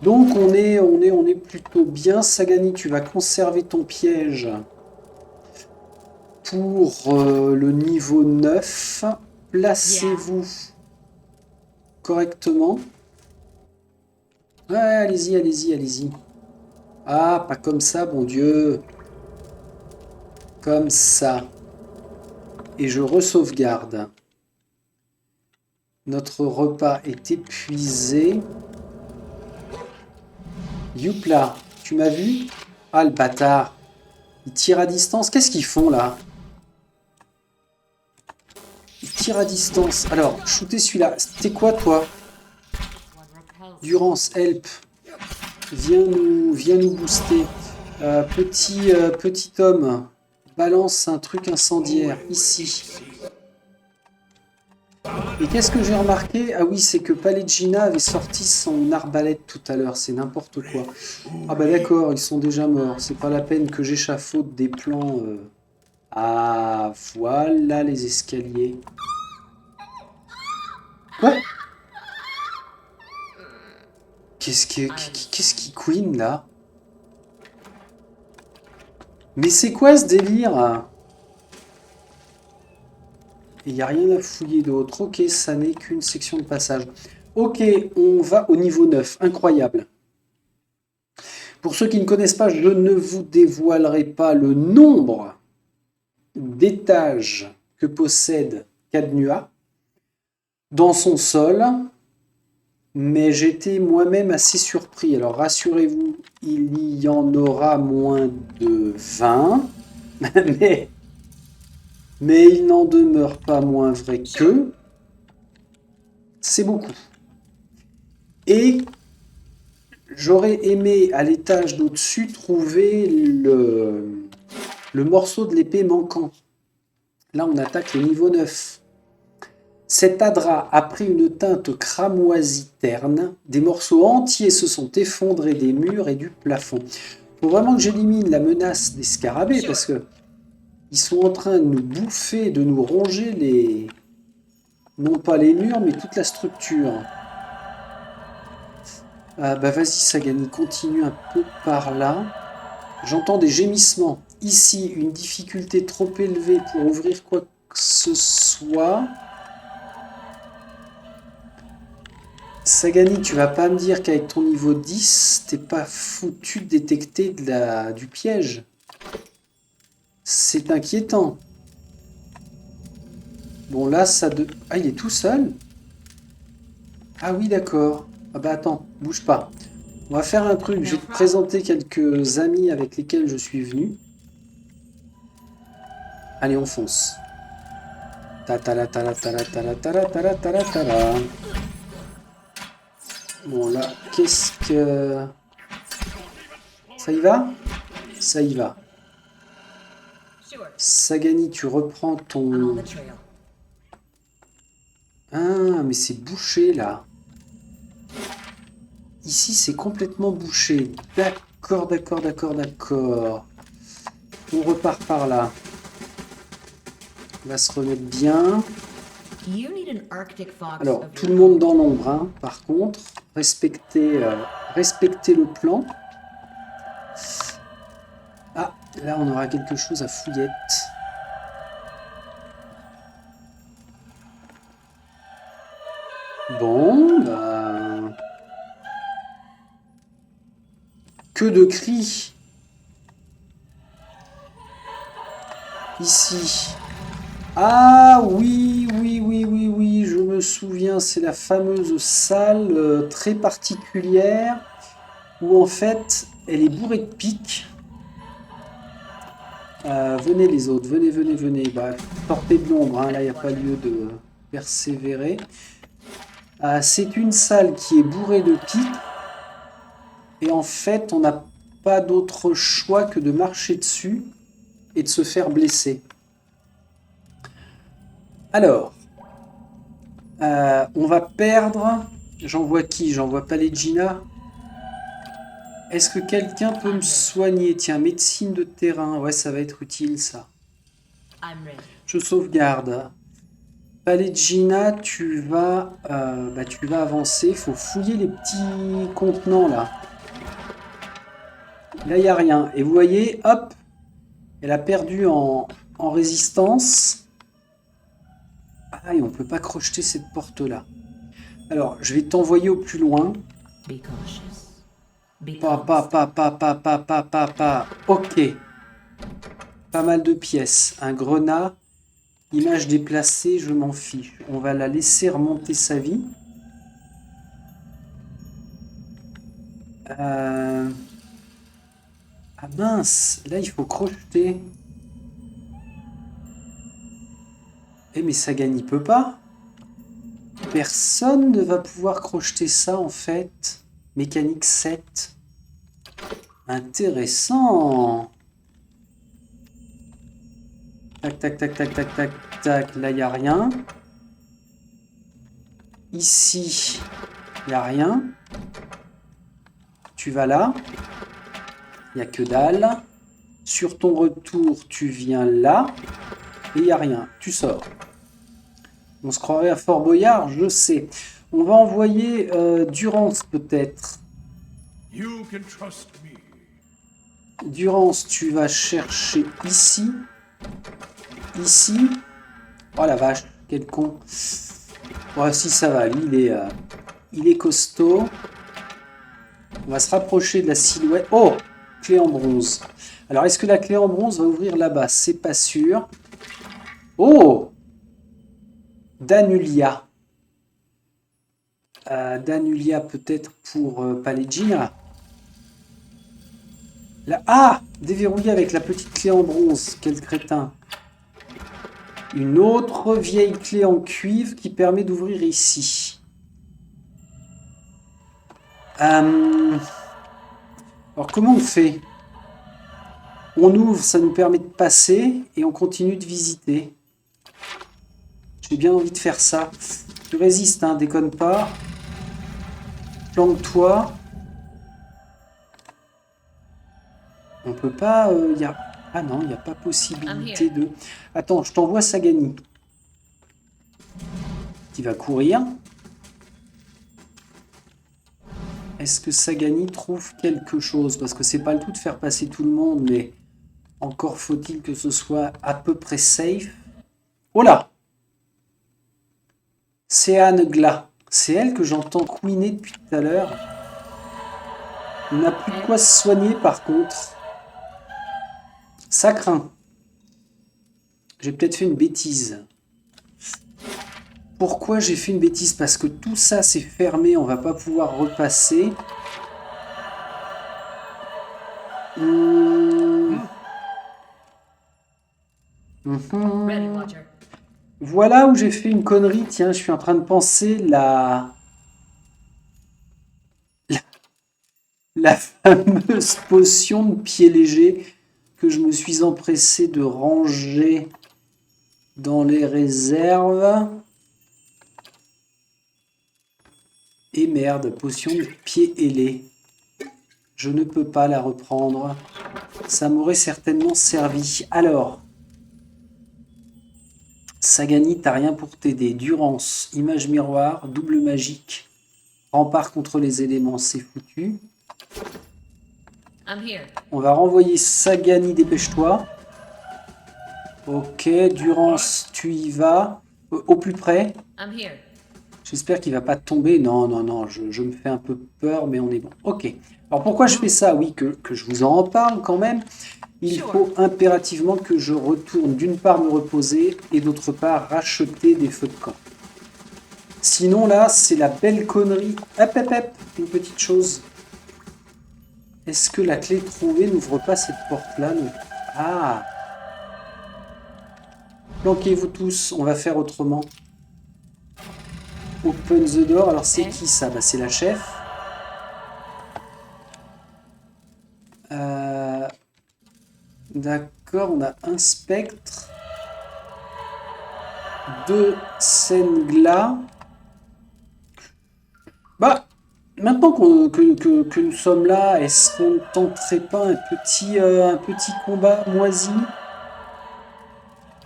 Donc, on est plutôt bien. Sagani, tu vas conserver ton piège pour le niveau 9. Placez-vous correctement. Ouais, allez-y. Ah, pas comme ça, bon Dieu. Comme ça. Et je re-sauvegarde. Notre repas est épuisé. Youpla, tu m'as vu? Ah, le bâtard. Ils tirent à distance. Qu'est-ce qu'ils font, là? Ils tirent à distance. Alors, shooter celui-là. C'était quoi, toi? Durance, help. Viens nous booster. Petit homme, balance un truc incendiaire, ici. Et qu'est-ce que j'ai remarqué? Ah oui, c'est que Palegina avait sorti son arbalète tout à l'heure, c'est n'importe quoi. Ah bah d'accord, ils sont déjà morts, c'est pas la peine que j'échafaude des plans Ah, voilà les escaliers. Quoi? Qu'est-ce qui queen là? Mais c'est quoi ce délire? Il n'y a rien à fouiller d'autre. Ok, ça n'est qu'une section de passage. Ok, on va au niveau 9. Incroyable. Pour ceux qui ne connaissent pas, je ne vous dévoilerai pas le nombre d'étages que possède Cadnua dans son sol, mais j'étais moi-même assez surpris. Alors rassurez-vous, il y en aura moins de 20, mais il n'en demeure pas moins vrai que c'est beaucoup. Et j'aurais aimé à l'étage d'au-dessus trouver le morceau de l'épée manquant. Là, on attaque le niveau 9. Cet adra a pris une teinte cramoisie terne. Des morceaux entiers se sont effondrés des murs et du plafond. Il faut vraiment que j'élimine la menace des scarabées parce que ils sont en train de nous bouffer, de nous ronger les... non pas les murs, mais toute la structure. Ah bah vas-y Sagani, continue un peu par là. J'entends des gémissements. Ici, une difficulté trop élevée pour ouvrir quoi que ce soit. Sagani, tu vas pas me dire qu'avec ton niveau 10, t'es pas foutu de détecter du piège. C'est inquiétant. Bon là, Ah, il est tout seul? Ah oui, d'accord. Ah bah attends, bouge pas. On va faire un truc, je vais te présenter quelques amis avec lesquels je suis venu. Allez, on fonce. Ta-ta-la, ta-la, ta-la, ta-la, ta-la, ta-la, ta-la, ta-la. Bon là, qu'est-ce que... Ça y va? Ça y va. Sagani, tu reprends ton... Ah, mais c'est bouché là. Ici, c'est complètement bouché. D'accord, d'accord, d'accord, d'accord. On repart par là. On va se remettre bien. Alors, tout le monde dans l'ombre, hein. Par contre, respectez le plan. Ah, là, on aura quelque chose à fouillette. Bon, bah... Que de cris. Ici. Ah oui, oui, oui, oui, oui, je me souviens, c'est la fameuse salle très particulière où en fait, elle est bourrée de pics. Venez les autres, venez, venez, venez. Bah, sortez de l'ombre, hein, là, il n'y a pas lieu de persévérer. C'est une salle qui est bourrée de pics. Et en fait, on n'a pas d'autre choix que de marcher dessus et de se faire blesser. Alors, on va perdre... J'envoie qui? J'envoie Palegina. Est-ce que quelqu'un peut me soigner? Tiens, médecine de terrain. Ouais, ça va être utile, ça. Je sauvegarde. Palegina, tu vas avancer. Il faut fouiller les petits contenants, là. Là, il n'y a rien. Et vous voyez, hop, elle a perdu en résistance. Ah, et on ne peut pas crocheter cette porte-là. Alors, je vais t'envoyer au plus loin. Ok. Pas mal de pièces. Un grenat. Image déplacée, je m'en fiche. On va la laisser remonter sa vie. Ah mince, là il faut crocheter. Eh mais Sagan il peut pas. Personne ne va pouvoir crocheter ça en fait. Mécanique 7. Intéressant. Tac, tac, tac, tac, tac, tac, tac. Là, il n'y a rien. Ici, il n'y a rien. Tu vas là. Il n'y a que dalle. Sur ton retour, tu viens là. Et il n'y a rien. Tu sors. On se croirait à Fort Boyard, je sais. On va envoyer Durance peut-être. Durance, tu vas chercher ici. Ici. Oh la vache, quel con. Oh si ça va, lui il est costaud. On va se rapprocher de la silhouette. Oh, clé en bronze. Alors est-ce que la clé en bronze va ouvrir là-bas? C'est pas sûr. Oh, Danulia. Danulia peut-être pour Pallegina. Ah, déverrouillé avec la petite clé en bronze. Quel crétin. Une autre vieille clé en cuivre qui permet d'ouvrir ici. Alors comment on fait? On ouvre, ça nous permet de passer et on continue de visiter. J'ai bien envie de faire ça. Tu résistes, hein, déconne pas. Planque-toi. On peut pas... Ah non, il n'y a pas possibilité de... Attends, je t'envoie Sagani. Qui va courir. Est-ce que Sagani trouve quelque chose? Parce que c'est pas le tout de faire passer tout le monde, mais encore faut-il que ce soit à peu près safe. Oh là! C'est Anne Gla. C'est elle que j'entends couiner depuis tout à l'heure. On n'a plus de quoi se soigner par contre. Ça craint. J'ai peut-être fait une bêtise. Pourquoi j'ai fait une bêtise? Parce que tout ça c'est fermé, on va pas pouvoir repasser. Voilà où j'ai fait une connerie. Tiens, je suis en train de penser la fameuse potion de pied léger que je me suis empressé de ranger dans les réserves. Et merde, potion de pied ailé. Je ne peux pas la reprendre. Ça m'aurait certainement servi. Alors, Sagani, t'as rien pour t'aider. Durance, image miroir, double magique, rempart contre les éléments, c'est foutu. On va renvoyer Sagani, dépêche-toi. Ok, Durance, tu y vas. Au plus près. J'espère qu'il va pas tomber. Non, non, non, je me fais un peu peur, mais on est bon. Ok. Alors pourquoi je fais ça? Oui, que je vous en reparle quand même. Il faut impérativement que je retourne d'une part me reposer et d'autre part racheter des feux de camp. Sinon là, c'est la belle connerie. Hop, hop, hop, une petite chose. Est-ce que la clé trouvée n'ouvre pas cette porte-là? Ah! Planquez-vous tous, on va faire autrement. Open the door. Alors c'est qui ça? Bah, c'est la chef. D'accord, on a un spectre. 2 Sengla. Bah, maintenant que nous sommes là, est-ce qu'on ne tenterait pas un petit combat moisi?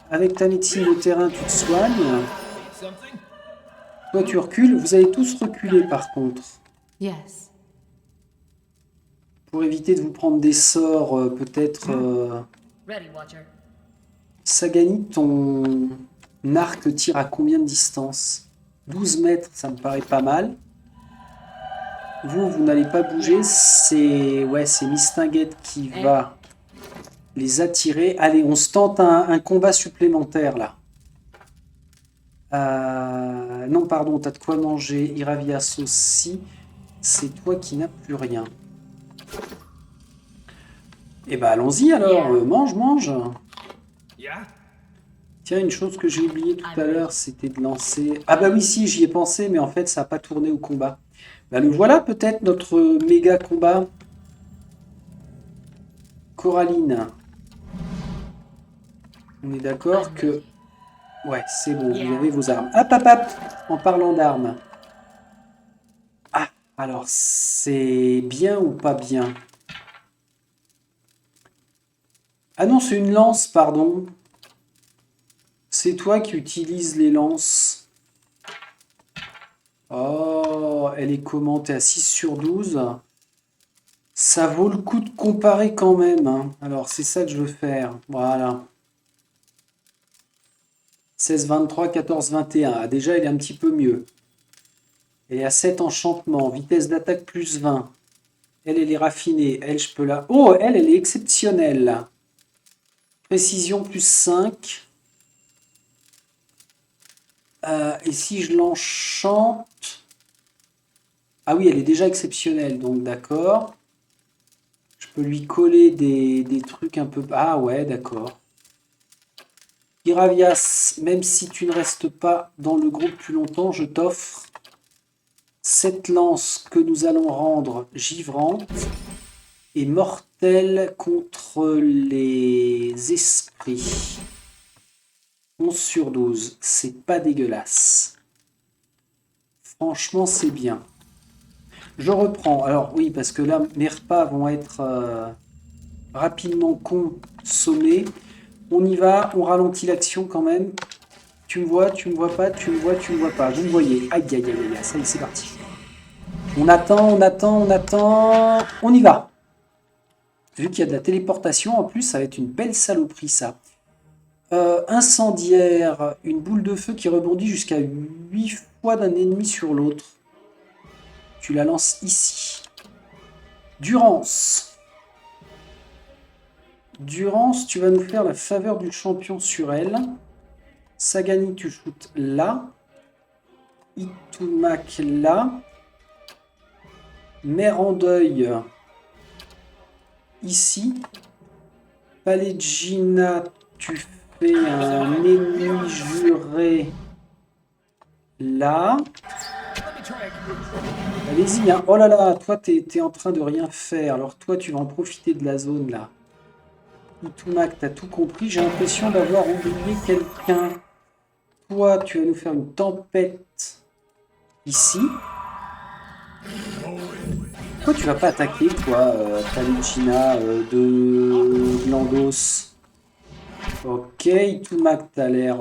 Avec ta médecine de terrain, tu te soignes. Toi, tu recules. Vous allez tous reculer, par contre. Yes. Pour éviter de vous prendre des sorts, peut-être... Sagani, ton arc tire à combien de distance? 12 mètres, ça me paraît pas mal. Vous n'allez pas bouger. C'est Mistinguette qui va les attirer. Allez, on se tente un combat supplémentaire, là. Non, pardon, t'as de quoi manger. Iravias aussi. C'est toi qui n'as plus rien. Eh ben, allons-y alors. Mange, mange. Tiens, une chose que j'ai oublié tout à l'heure, c'était de lancer... Ah bah oui, si, j'y ai pensé, mais en fait, ça n'a pas tourné au combat. Bah le voilà, peut-être, notre méga combat. Coraline. On est d'accord que... Ouais, c'est bon, vous avez vos armes. Hop, hop, hop. En parlant d'armes. Ah, alors, c'est bien ou pas bien? Ah non, c'est une lance, pardon. C'est toi qui utilises les lances. Oh, elle est commentée à 6 sur 12. Ça vaut le coup de comparer quand même, hein. Alors, c'est ça que je veux faire. Voilà. 16, 23, 14, 21. Ah, déjà, elle est un petit peu mieux. Elle est à 7 enchantements. Vitesse d'attaque plus 20. Elle est raffinée. Elle, je peux la... Oh, elle est exceptionnelle. Précision plus 5. Et si je l'enchante... Ah oui, elle est déjà exceptionnelle, donc d'accord. Je peux lui coller des trucs un peu... Ah ouais, d'accord. Iravias, même si tu ne restes pas dans le groupe plus longtemps, je t'offre cette lance que nous allons rendre givrante et mortelle contre les esprits. 11 sur 12, c'est pas dégueulasse. Franchement, c'est bien. Je reprends. Alors oui, parce que là, mes repas vont être rapidement consommés. On y va, on ralentit l'action quand même. Tu me vois, tu me vois pas, tu me vois, tu me vois pas. Vous me voyez. Aïe, aïe, aïe, aïe, ça y est, c'est parti. On attend, on attend, on attend. On y va. Vu qu'il y a de la téléportation, en plus, ça va être une belle saloperie, ça. Incendiaire, une boule de feu qui rebondit jusqu'à 8 fois d'un ennemi sur l'autre. Tu la lances ici. Durance. Durance, tu vas nous faire la faveur du champion sur elle. Sagani, tu shootes là. Itumak là. Mère en deuil ici. Palegina, tu fais un ennemi juré là. Allez-y, hein. Oh là là, toi, t'es en train de rien faire. Alors toi, tu vas en profiter de la zone là. Itumak, t'as tout compris. J'ai l'impression d'avoir oublié quelqu'un. Toi, tu vas nous faire une tempête ici. Pourquoi tu vas pas attaquer, toi, Palucina de Glandos? Ok, Itumak, t'as l'air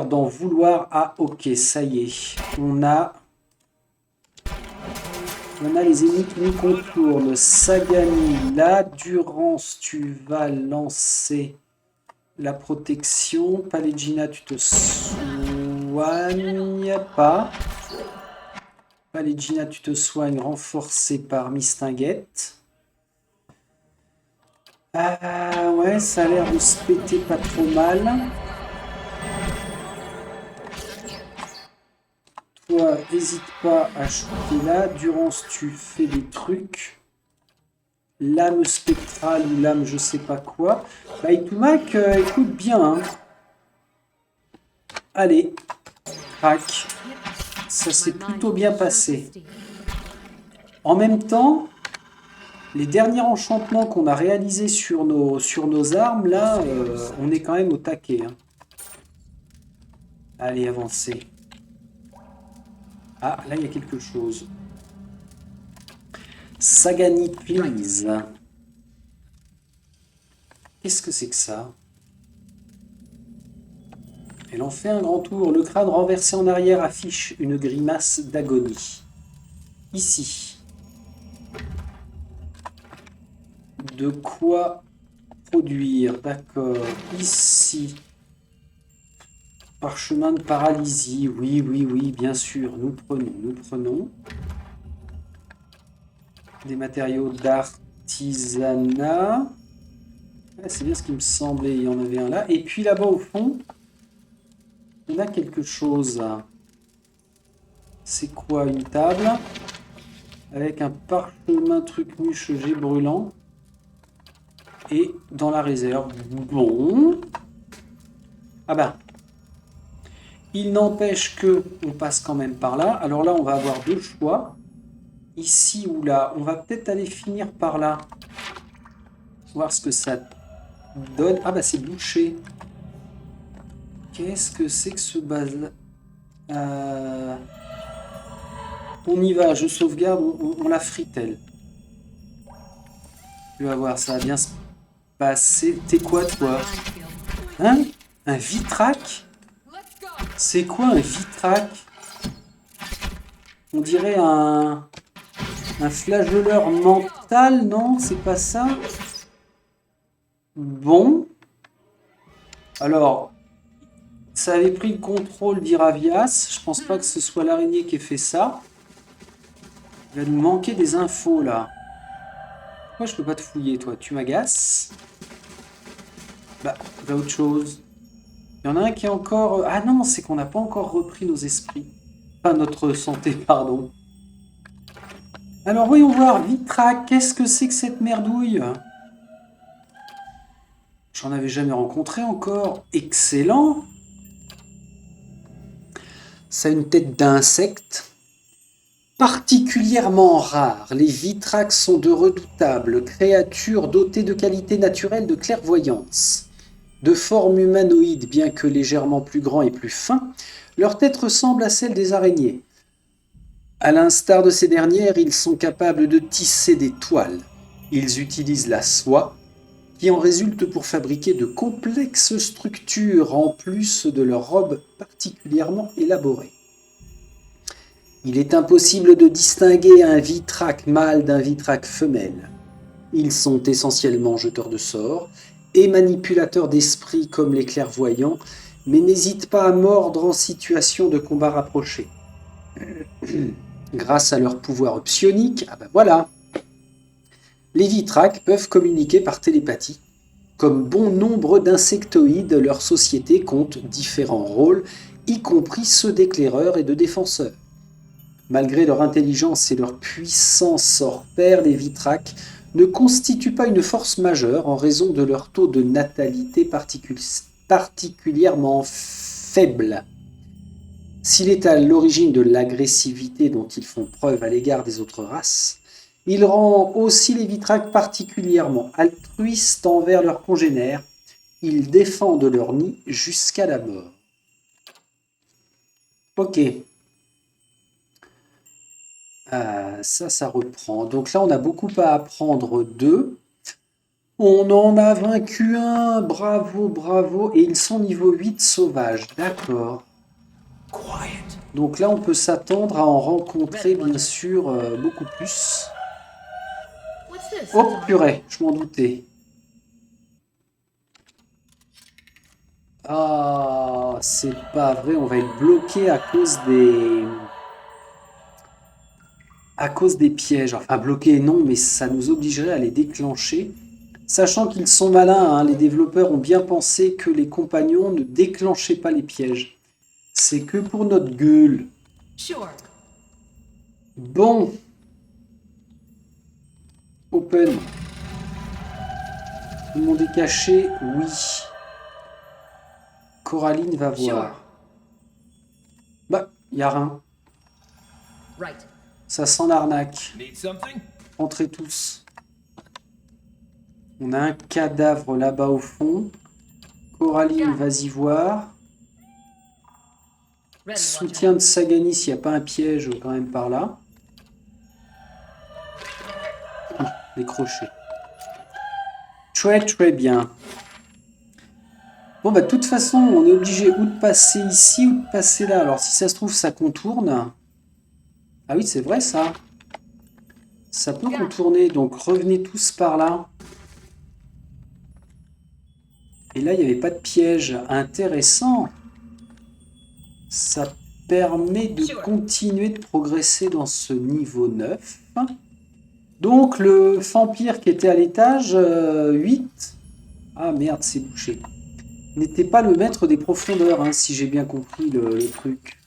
d'en vouloir. Ah, ok, ça y est. On a les ennemis qui nous contournent. Sagani, là. Durance, tu vas lancer la protection. Palegina, tu te soignes pas. Palegina, tu te soignes, renforcé par Mistinguette. Ah ouais, ça a l'air de se péter pas trop mal. Toi, n'hésite pas à shooter là. Durance, tu fais des trucs. Lame spectrale ou lame je sais pas quoi. Bah, Itumak, écoute bien. Hein. Allez, crac. Ça s'est plutôt bien passé. En même temps, les derniers enchantements qu'on a réalisés sur nos armes, là, on est quand même au taquet. Hein. Allez, avancez. Ah, là, il y a quelque chose. Sagani, please. Qu'est-ce que c'est que ça? Elle en fait un grand tour. Le crâne renversé en arrière affiche une grimace d'agonie. Ici. De quoi produire? D'accord. Ici. Parchemin de paralysie. Oui, oui, oui, bien sûr. Nous prenons, nous prenons. Des matériaux d'artisanat. Ah, c'est bien ce qui me semblait. Il y en avait un là. Et puis là-bas au fond, on a quelque chose. C'est quoi? Une table avec un parchemin truc muche G brûlant. Et dans la réserve. Bon. Ah ben. Il n'empêche que on passe quand même par là. Alors là, on va avoir deux choix. Ici ou là. On va peut-être aller finir par là. Voir ce que ça donne. Ah bah c'est bouché. Qu'est-ce que c'est que ce base-là? On y va, je sauvegarde, on la fritelle. Tu vas voir, ça va bien se passer. T'es quoi, toi? Hein? Un vitrac? C'est quoi un vitrac? On dirait un flageoleur mental, non? C'est pas ça? Bon. Alors, ça avait pris le contrôle d'Iravias. Je pense pas que ce soit l'araignée qui ait fait ça. Il va nous manquer des infos, là. Pourquoi je peux pas te fouiller, toi? Tu m'agaces. Bah, va autre chose. Il y en a un qui est encore... Ah non, c'est qu'on n'a pas encore repris nos esprits. Enfin, notre santé, pardon. Alors, voyons voir. Vitrac, qu'est-ce que c'est que cette merdouille? J'en avais jamais rencontré encore. Excellent. Ça a une tête d'insecte. Particulièrement rares, les vitraques sont de redoutables créatures dotées de qualités naturelles de clairvoyance. De forme humanoïde, bien que légèrement plus grand et plus fin, leur tête ressemble à celle des araignées. À l'instar de ces dernières, ils sont capables de tisser des toiles. Ils utilisent la soie, qui en résulte pour fabriquer de complexes structures en plus de leurs robes particulièrement élaborées. Il est impossible de distinguer un vitraque mâle d'un vitraque femelle. Ils sont essentiellement jeteurs de sorts et manipulateurs d'esprits comme les clairvoyants, mais n'hésitent pas à mordre en situation de combat rapproché. Grâce à leur pouvoir psionique, ah ben voilà, les vitraques peuvent communiquer par télépathie. Comme bon nombre d'insectoïdes, leur société compte différents rôles, y compris ceux d'éclaireurs et de défenseurs. Malgré leur intelligence et leur puissance hors pair, les vitraques ne constituent pas une force majeure en raison de leur taux de natalité particulièrement faible. S'il est à l'origine de l'agressivité dont ils font preuve à l'égard des autres races, il rend aussi les vitraques particulièrement altruistes envers leurs congénères. Ils défendent leur nid jusqu'à la mort. Ok. Ça reprend. Donc là, on a beaucoup à apprendre d'eux. On en a vaincu un. Bravo, bravo. Et ils sont niveau 8 sauvages. D'accord. Donc là, on peut s'attendre à en rencontrer, bien sûr, beaucoup plus. Oh, purée, je m'en doutais. Ah, c'est pas vrai. On va être bloqué à cause des pièges. Enfin, bloqués, non, mais ça nous obligerait à les déclencher. Sachant qu'ils sont malins, hein, les développeurs ont bien pensé que les compagnons ne déclenchaient pas les pièges. C'est que pour notre gueule. Bon. Open. Tout le monde est caché? Oui. Coraline va voir. Bah, y a rien. Ça sent l'arnaque. Entrez tous. On a un cadavre là-bas au fond. Coraline, vas-y voir. Soutien de Sagani s'il n'y a pas un piège quand même par là. Les crochets. Très très bien. Bon bah de toute façon on est obligé ou de passer ici ou de passer là. Alors si ça se trouve ça contourne. Ah oui c'est vrai ça. Ça peut contourner donc revenez tous par là. Et là il n'y avait pas de piège. Intéressant. Ça permet de continuer de progresser dans ce niveau 9. Donc le vampire qui était à l'étage 8. Ah merde c'est bouché. N'était pas le maître des profondeurs, hein, si j'ai bien compris le truc.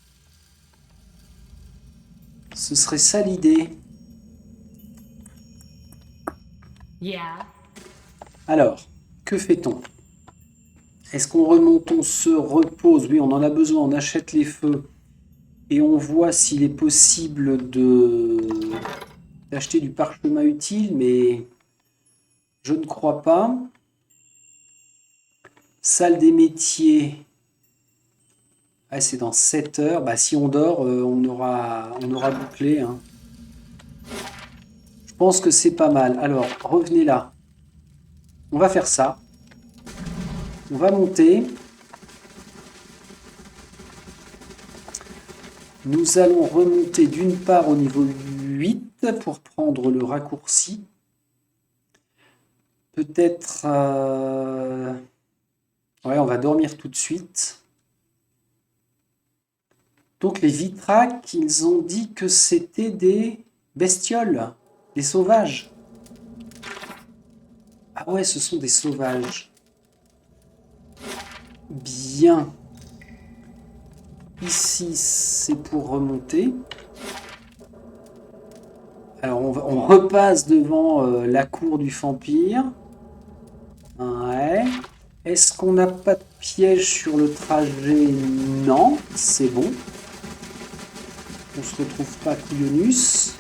Ce serait ça l'idée. Alors, que fait-on? Est-ce qu'on remonte, on se repose? Oui, on en a besoin, on achète les feux. Et on voit s'il est possible d'acheter du parchemin utile, mais je ne crois pas. Salle des métiers. Ah, c'est dans 7 heures. Bah, si on dort, on aura bouclé. Hein. Je pense que c'est pas mal. Alors, revenez là. On va faire ça. On va monter. Nous allons remonter d'une part au niveau 8 pour prendre le raccourci. Peut-être... Ouais, on va dormir tout de suite. Donc les Vitraques, ils ont dit que c'était des bestioles, des sauvages. Ah ouais, ce sont des sauvages. Bien. Ici, c'est pour remonter. Alors, on repasse devant la cour du vampire. Ouais. Est-ce qu'on n'a pas de piège sur le trajet? Non, c'est bon. On se retrouve pas Quilonus.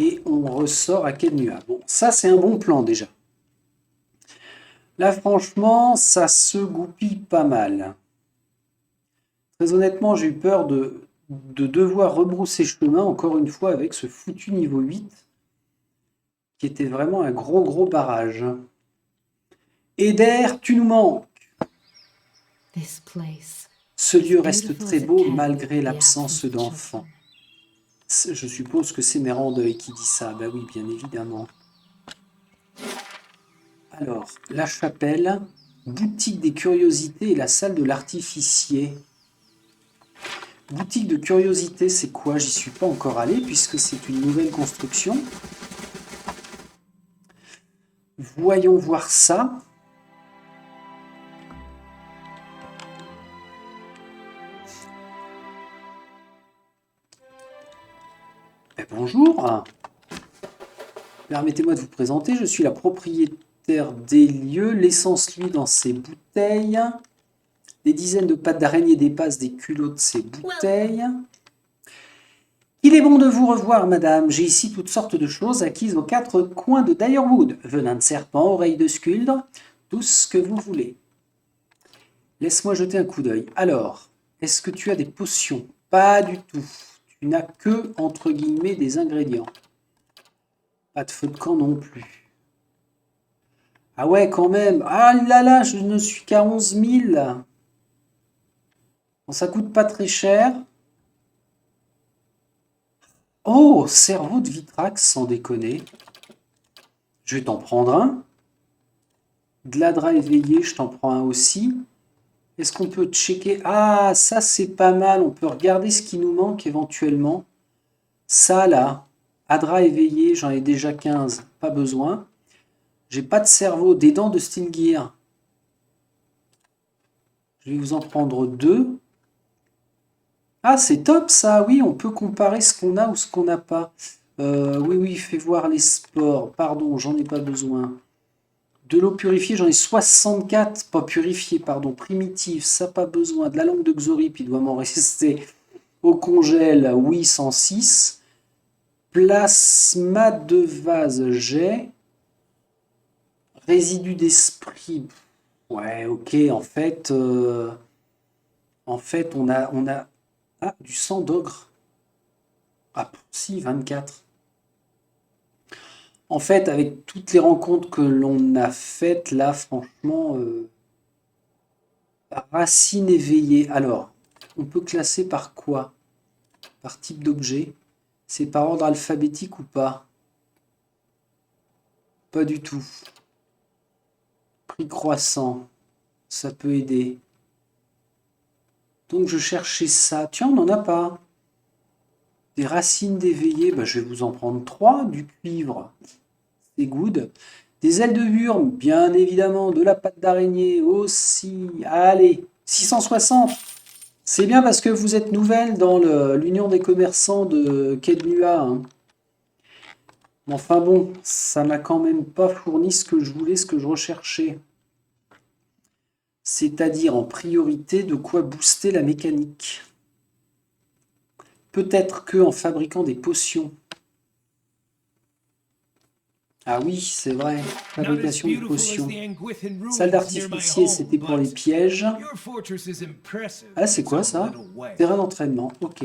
Et on ressort à Kednua. Bon, ça, c'est un bon plan, déjà. Là, franchement, ça se goupille pas mal. Très honnêtement, j'ai eu peur de devoir rebrousser chemin encore une fois avec ce foutu niveau 8 qui était vraiment un gros barrage. Eder, tu nous manques. Ce lieu reste très beau malgré l'absence d'enfants. Je suppose que c'est Mérandeuil qui dit ça. Bah oui, bien évidemment. Alors, la chapelle, boutique des curiosités et la salle de l'artificier. Boutique de curiosité, c'est quoi? J'y suis pas encore allé puisque c'est une nouvelle construction. Voyons voir ça. Bonjour. Permettez-moi de vous présenter. Je suis la propriétaire des lieux. L'essence, lui, dans ses bouteilles. Des dizaines de pattes d'araignée dépassent des culottes de ces bouteilles. Il est bon de vous revoir, madame. J'ai ici toutes sortes de choses acquises aux quatre coins de Dyerwood. Venin de serpent, oreilles de sculdre, tout ce que vous voulez. Laisse-moi jeter un coup d'œil. Alors, est-ce que tu as des potions? Pas du tout. Tu n'as que, entre guillemets, des ingrédients. Pas de feu de camp non plus. Ah ouais, quand même. Ah là là, je ne suis qu'à 11 000. Bon, ça coûte pas très cher. Oh, cerveau de Vitrax, sans déconner. Je vais t'en prendre un. Gladra éveillé, je t'en prends un aussi. Est-ce qu'on peut checker? Ah, ça c'est pas mal. On peut regarder ce qui nous manque éventuellement. Ça là, Adra éveillé, j'en ai déjà 15. Pas besoin. J'ai pas de cerveau. Des dents de Stingir. Je vais vous en prendre 2. Ah, c'est top ça, oui, on peut comparer ce qu'on a ou ce qu'on n'a pas. Oui, fais voir les sports. Pardon, j'en ai pas besoin. De l'eau purifiée, j'en ai 64. Pas purifiée, pardon, primitive, ça pas besoin. De la langue de Xorip, il doit m'en rester. Au congèle, oui, 106. Plasma de vase, j'ai. Résidu d'esprit. Ouais, ok, en fait, on a... Ah, du sang d'ogre. Ah, si, 24. En fait, avec toutes les rencontres que l'on a faites, là, franchement, racine éveillée. Alors, on peut classer par quoi? Par type d'objet? C'est par ordre alphabétique ou pas? Pas du tout. Prix croissant. Ça peut aider. Donc, je cherchais ça. Tiens, on n'en a pas. Des racines d'éveillé, bah, je vais vous en prendre 3. Du cuivre, c'est good. Des ailes de burme, bien évidemment. De la pâte d'araignée aussi. Allez, 660. C'est bien parce que vous êtes nouvelle dans l'union des commerçants de Kednua. Hein. Enfin bon, ça m'a quand même pas fourni ce que je voulais, ce que je recherchais. C'est-à-dire en priorité de quoi booster la mécanique. Peut-être que en fabriquant des potions. Ah oui, c'est vrai. Fabrication de potions. Salle d'artificier, c'était pour les pièges. Ah, c'est quoi ça? Terrain d'entraînement, ok.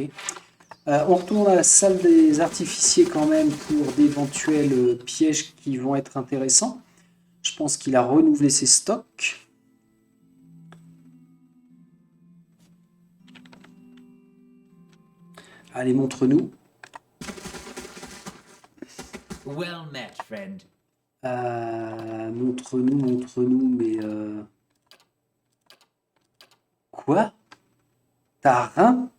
On retourne à la salle des artificiers quand même pour d'éventuels pièges qui vont être intéressants. Je pense qu'il a renouvelé ses stocks. Allez, montre-nous. Well met, friend. Montre-nous, mais... Quoi? T'as rien?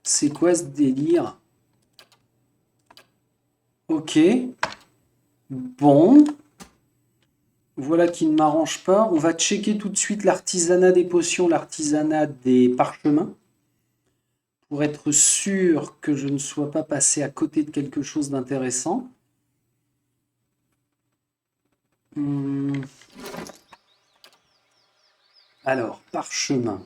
C'est quoi ce délire? Ok. Bon. Voilà qui ne m'arrange pas. On va checker tout de suite l'artisanat des potions, l'artisanat des parchemins. Pour être sûr que je ne sois pas passé à côté de quelque chose d'intéressant. Alors, parchemin.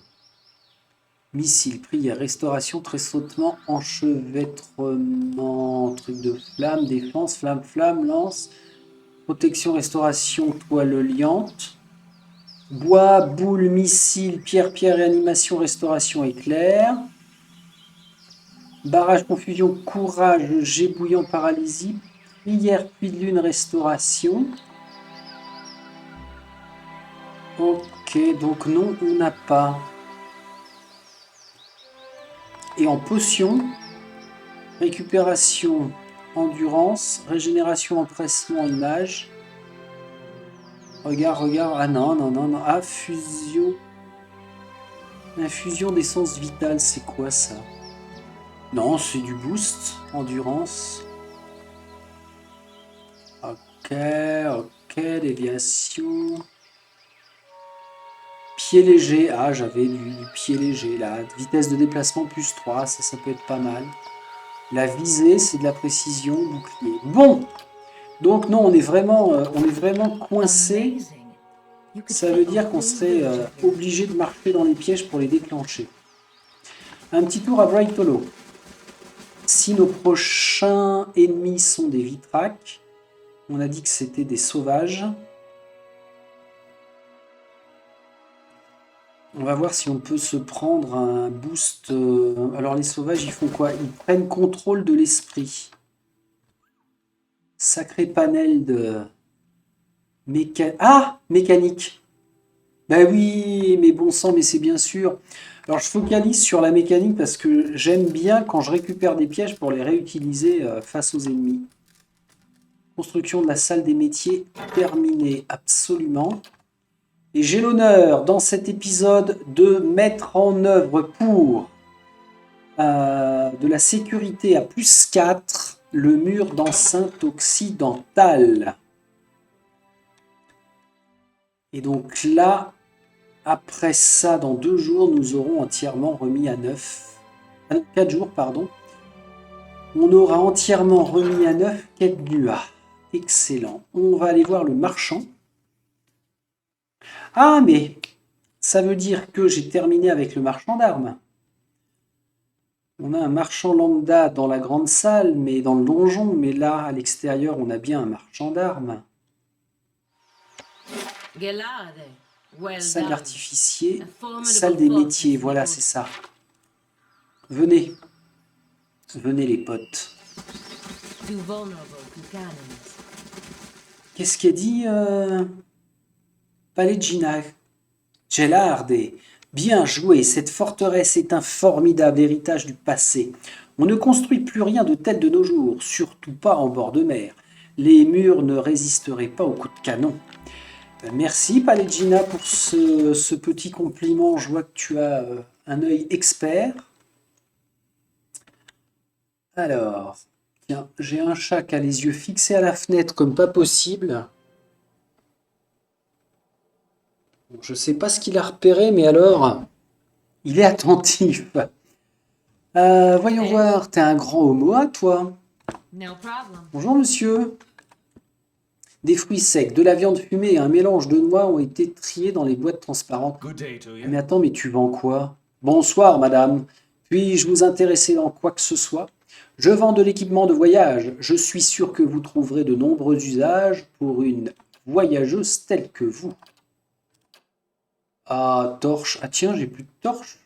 Missile, prière, restauration, tressautement, enchevêtrement, truc de flamme, défense, flamme, flamme, lance, protection, restauration, toile liante, bois, boule, missile, pierre, pierre, réanimation, restauration, éclair, barrage, confusion, courage, jet bouillant, paralysie, prière, puits de lune, restauration. Ok, donc non, on n'a pas. Et en potion, récupération, endurance, régénération, empressement, image. Regarde. Ah non. Infusion. Infusion d'essence vitale, c'est quoi ça? Non, c'est du boost, endurance. Ok, déviation. Pied léger. Ah, j'avais du pied léger là. Vitesse de déplacement plus 3, ça peut être pas mal. La visée, c'est de la précision, bouclier. Bon, donc non, on est vraiment coincé. Ça veut dire qu'on serait obligé de marcher dans les pièges pour les déclencher. Un petit tour à Bright Hollow. Si nos prochains ennemis sont des Vitraques, on a dit que c'était des sauvages. On va voir si on peut se prendre un boost. Alors les sauvages, ils font quoi? Ils prennent contrôle de l'esprit. Sacré panel de... mécanique. Ben oui, mais bon sang, mais c'est bien sûr. Alors je focalise sur la mécanique parce que j'aime bien quand je récupère des pièges pour les réutiliser face aux ennemis. Construction de la salle des métiers terminée, absolument. Et j'ai l'honneur dans cet épisode de mettre en œuvre pour de la sécurité à plus 4 le mur d'enceinte occidentale. Et donc là, après ça, dans 2 jours, nous aurons entièrement remis à 9. Ah non, 4 jours, pardon. On aura entièrement remis à 9 quête Nua. Excellent. On va aller voir le marchand. Ah, mais ça veut dire que j'ai terminé avec le marchand d'armes. On a un marchand lambda dans la grande salle, mais dans le donjon. Mais là, à l'extérieur, on a bien un marchand d'armes. Salle d'artificier, salle des métiers, voilà, c'est ça. Venez. Venez les potes. Qu'est-ce qu'elle dit Palegina Gelarde, bien joué, cette forteresse est un formidable héritage du passé. On ne construit plus rien de tel de nos jours, surtout pas en bord de mer. Les murs ne résisteraient pas aux coups de canon. Merci Palegina pour ce petit compliment. Je vois que tu as un œil expert. Alors, tiens, j'ai un chat qui a les yeux fixés à la fenêtre comme pas possible. Je sais pas ce qu'il a repéré, mais alors, il est attentif. Voyons voir, t'es un grand homo, toi. Bonjour monsieur. Des fruits secs, de la viande fumée et un mélange de noix ont été triés dans les boîtes transparentes. Mais attends, mais tu vends quoi? Bonsoir, madame. Puis-je vous intéresser dans quoi que ce soit? Je vends de l'équipement de voyage. Je suis sûr que vous trouverez de nombreux usages pour une voyageuse telle que vous. Ah, torche. Ah tiens, j'ai plus de torche.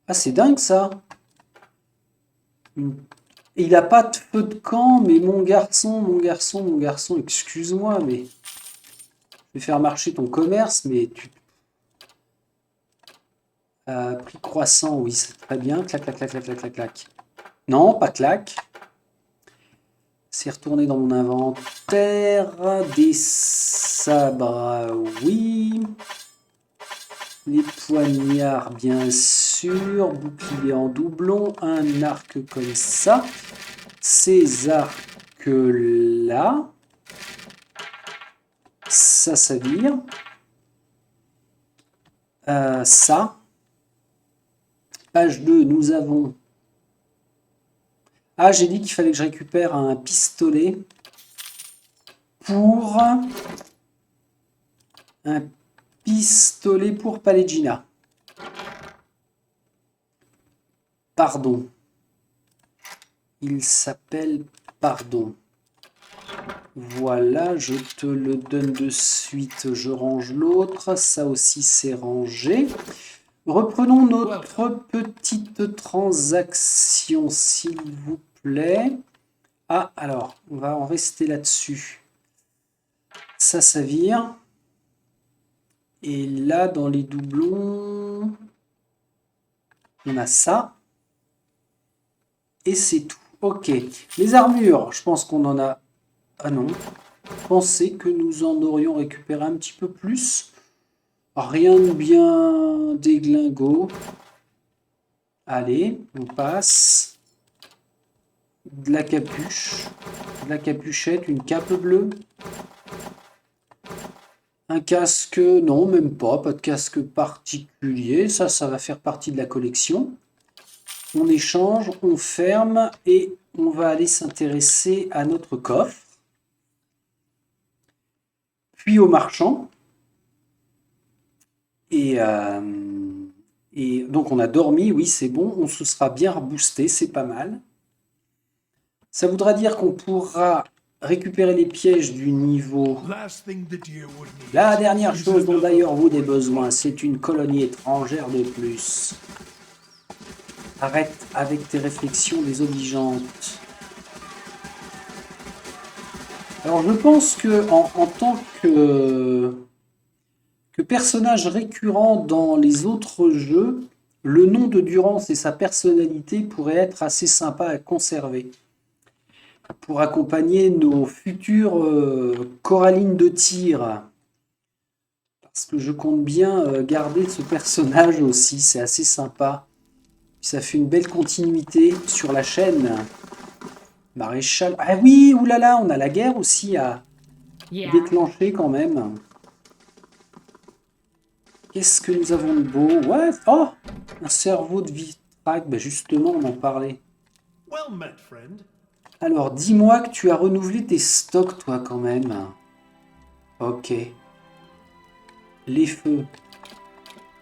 Ah, c'est dingue ça. Et il n'a pas de feu de camp, mais mon garçon, excuse-moi, mais je vais faire marcher ton commerce, mais tu... prix croissant, oui, c'est très bien. Clac, clac, clac, clac, clac, clac, clac. Non, pas clac. C'est retourné dans mon inventaire. Des sabres, oui. Les poignards, bien sûr. Bouclier en doublon. Un arc comme ça. Ces arcs-là. Ça vire. Ça. Page 2, nous avons... Ah, j'ai dit qu'il fallait que je récupère un pistolet pour... Un pistolet pour Pallegina. Pardon. Il s'appelle Pardon. Voilà, je te le donne de suite. Je range l'autre. Ça aussi, c'est rangé. Reprenons notre petite transaction, s'il vous plaît. Ah, alors, on va en rester là-dessus. Ça vire. Et là, dans les doublons, on a ça. Et c'est tout. Ok. Les armures, je pense qu'on en a... Ah non. Je pensais que nous en aurions récupéré un petit peu plus. Rien de bien déglingo. Allez, on passe. De la capuche. De la capuchette, une cape bleue. Un casque, non, même pas. Pas de casque particulier. Ça va faire partie de la collection. On échange, on ferme et on va aller s'intéresser à notre coffre. Puis au marchand. Et donc on a dormi, oui c'est bon, on se sera bien reboosté, c'est pas mal. Ça voudra dire qu'on pourra récupérer les pièges du niveau. La dernière chose dont d'ailleurs vous avez besoin, c'est une colonie étrangère de plus. Arrête avec tes réflexions désobligeantes. Alors je pense que en tant que personnage récurrent dans les autres jeux, le nom de Durance et sa personnalité pourraient être assez sympas à conserver. Pour accompagner nos futures Corallines de tir. Parce que je compte bien garder ce personnage aussi, c'est assez sympa. Ça fait une belle continuité sur la chaîne. Maréchal. Ah oui, oulala, on a la guerre aussi à déclencher quand même. Qu'est-ce que nous avons de beau? Ouais, oh, un cerveau de vitrac. Ben justement, on en parlait. Alors, dis-moi que tu as renouvelé tes stocks, toi, quand même. Ok. Les feux.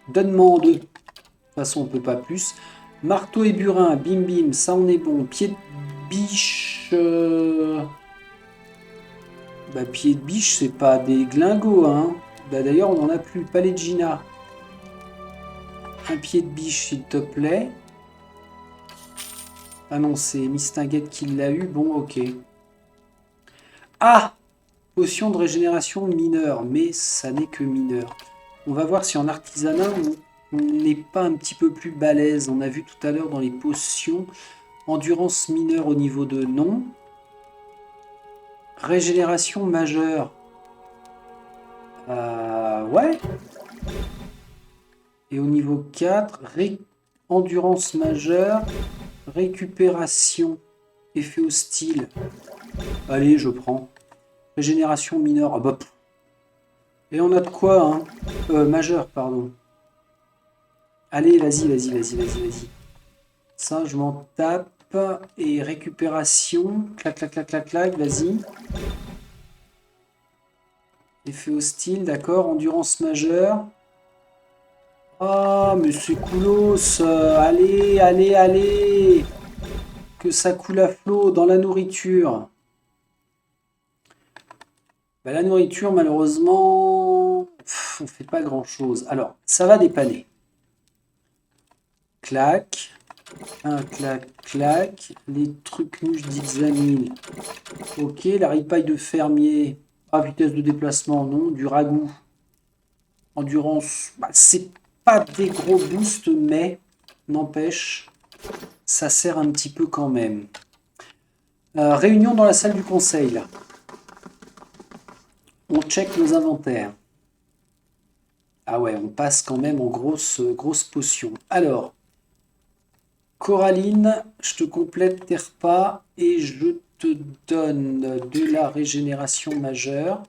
Donne-moi en deux. De toute façon, on peut pas plus. Marteau et burin, bim bim, ça on est bon. Pied de biche. Bah, pied de biche, c'est pas des glingos, hein. Bah, d'ailleurs, on n'en a plus. Pallegina. Un pied de biche, s'il te plaît. Ah non, c'est Mistinguette qui l'a eu. Bon, ok. Ah! Potion de régénération mineure. Mais ça n'est que mineur. On va voir si en artisanat, on n'est pas un petit peu plus balèze. On a vu tout à l'heure dans les potions. Endurance mineure au niveau de non. Régénération majeure. Ouais. Et au niveau 4, endurance majeure, récupération, effet hostile. Allez, je prends. Régénération mineure. Ah bah. Et on a de quoi, hein. Majeur, pardon. Allez, vas-y. Ça, je m'en tape. Et récupération. Clac, clac, clac, clac, clac, vas-y. Effet hostile, d'accord. Endurance majeure. Ah, mais c'est coolos. Allez. Que ça coule à flot dans la nourriture. Bah, la nourriture, malheureusement, on fait pas grand-chose. Alors, ça va dépanner. Clac. Un clac, clac. Les trucs nus d'Ixamil. Ok, la ripaille de fermier. Ah, vitesse de déplacement, non. Du ragoût. Endurance. Bah, c'est pas des gros boosts, mais n'empêche, ça sert un petit peu quand même. Réunion dans la salle du conseil, là. On check nos inventaires. Ah ouais, on passe quand même en grosse potion. Alors, Coraline, je te complète tes repas et je te donne de la régénération majeure.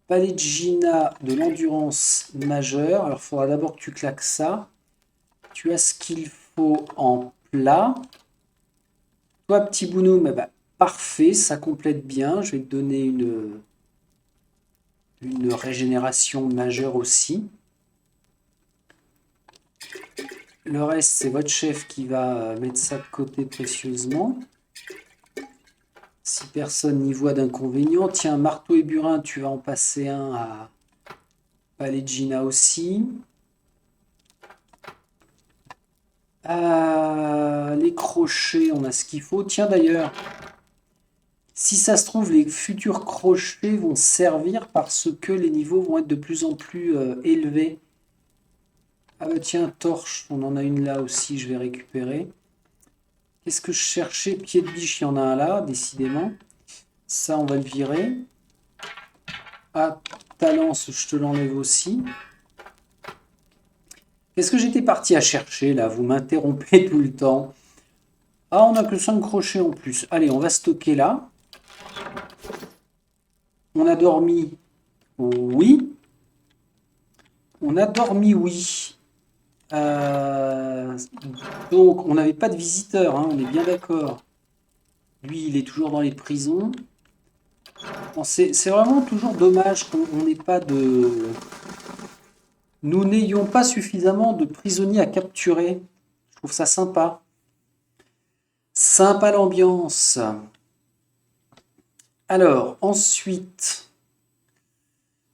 Palegina, de l'endurance majeure. Alors, il faudra d'abord que tu claques ça. Tu as ce qu'il faut en plat. Toi, petit Bounoum, eh ben, parfait, ça complète bien. Je vais te donner une régénération majeure aussi. Le reste, c'est votre chef qui va mettre ça de côté précieusement. Si personne n'y voit d'inconvénient. Tiens, marteau et burin, tu vas en passer un à Palegina aussi. Les crochets, on a ce qu'il faut. Tiens d'ailleurs, si ça se trouve, les futurs crochets vont servir parce que les niveaux vont être de plus en plus élevés. Ah bah tiens, torche, on en a une là aussi, je vais récupérer. Qu'est-ce que je cherchais? Pied de biche, il y en a un là, décidément. Ça, on va le virer. Ah, talence, je te l'enlève aussi. Qu'est-ce que j'étais parti à chercher là? Vous m'interrompez tout le temps. Ah, on n'a que 5 crochets en plus. Allez, on va stocker là. On a dormi. Oui. On a dormi, oui. Donc, on n'avait pas de visiteur, hein, on est bien d'accord. Lui, il est toujours dans les prisons. Bon, c'est vraiment toujours dommage qu'on n'ait pas de... Nous n'ayons pas suffisamment de prisonniers à capturer. Je trouve ça sympa. Sympa l'ambiance. Alors, ensuite,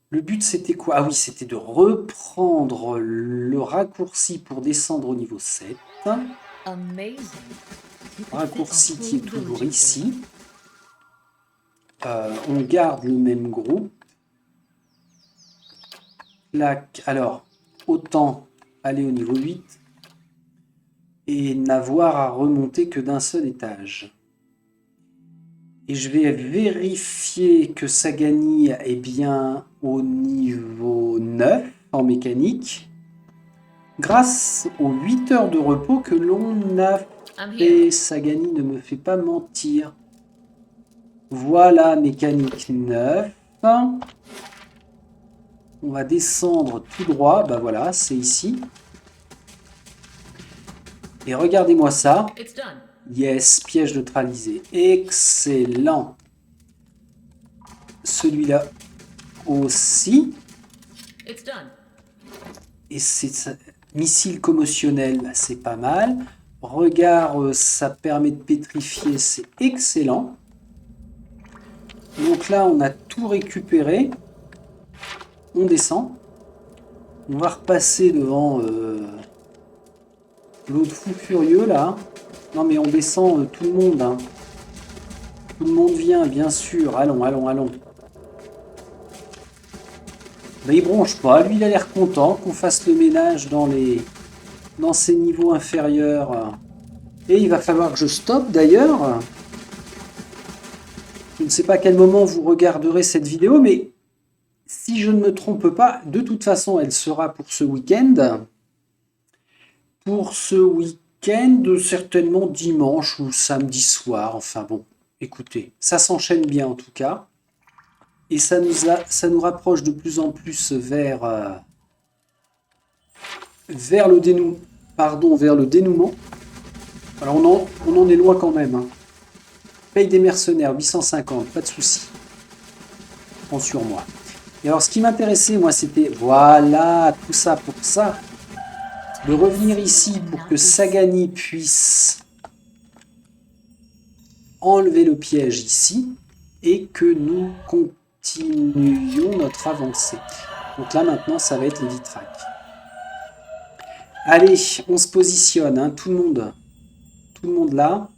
le but c'était quoi? Ah oui, c'était de reprendre le raccourci pour descendre au niveau 7. Raccourci qui est toujours ici. On garde le même groupe. Alors, autant aller au niveau 8 et n'avoir à remonter que d'un seul étage. Et je vais vérifier que Sagani est bien au niveau 9 en mécanique. Grâce aux 8 heures de repos que l'on a fait, Sagani ne me fait pas mentir. Voilà, mécanique 9. On va descendre tout droit. Bah voilà, c'est ici. Et regardez-moi ça. Yes, piège neutralisé. Excellent. Celui-là aussi. Et c'est missile commotionnel, c'est pas mal. Regard, ça permet de pétrifier, c'est excellent. Donc là, on a tout récupéré. On descend. On va repasser devant l'autre fou furieux là. Non mais on descend tout le monde. Hein. Tout le monde vient, bien sûr. Allons, allons, allons. Mais il bronche pas. Lui, il a l'air content qu'on fasse le ménage dans ces niveaux inférieurs. Et il va falloir que je stoppe d'ailleurs. Je ne sais pas à quel moment vous regarderez cette vidéo, mais si je ne me trompe pas, de toute façon, elle sera pour ce week-end. Pour ce week-end, certainement dimanche ou samedi soir. Enfin bon, écoutez, ça s'enchaîne bien en tout cas. Et ça nous rapproche de plus en plus vers le dénouement. Alors on en est loin quand même. Hein. Paye des mercenaires, 850, pas de souci. Prends sur moi. Et alors ce qui m'intéressait, moi, c'était, voilà, tout ça pour ça, de revenir ici pour que Sagani puisse enlever le piège ici et que nous continuions notre avancée. Donc là, maintenant, ça va être les vitraques. Allez, on se positionne, hein, tout le monde là.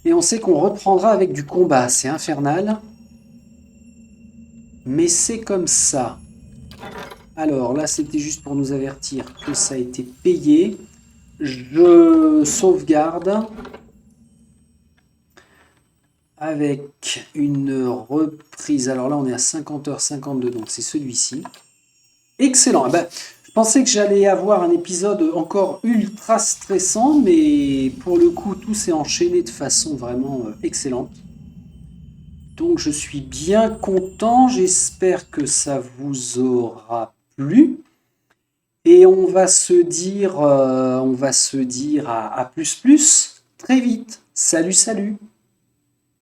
Et on sait qu'on reprendra avec du combat, c'est infernal. Mais c'est comme ça. Alors là, c'était juste pour nous avertir que ça a été payé. Je sauvegarde. Avec une reprise. Alors là, on est à 50h52, donc c'est celui-ci. Excellent. Eh ben, je pensais que j'allais avoir un épisode encore ultra stressant, mais pour le coup, tout s'est enchaîné de façon vraiment excellente. Donc je suis bien content, j'espère que ça vous aura plu. Et on va se dire à plus très vite. Salut, salut.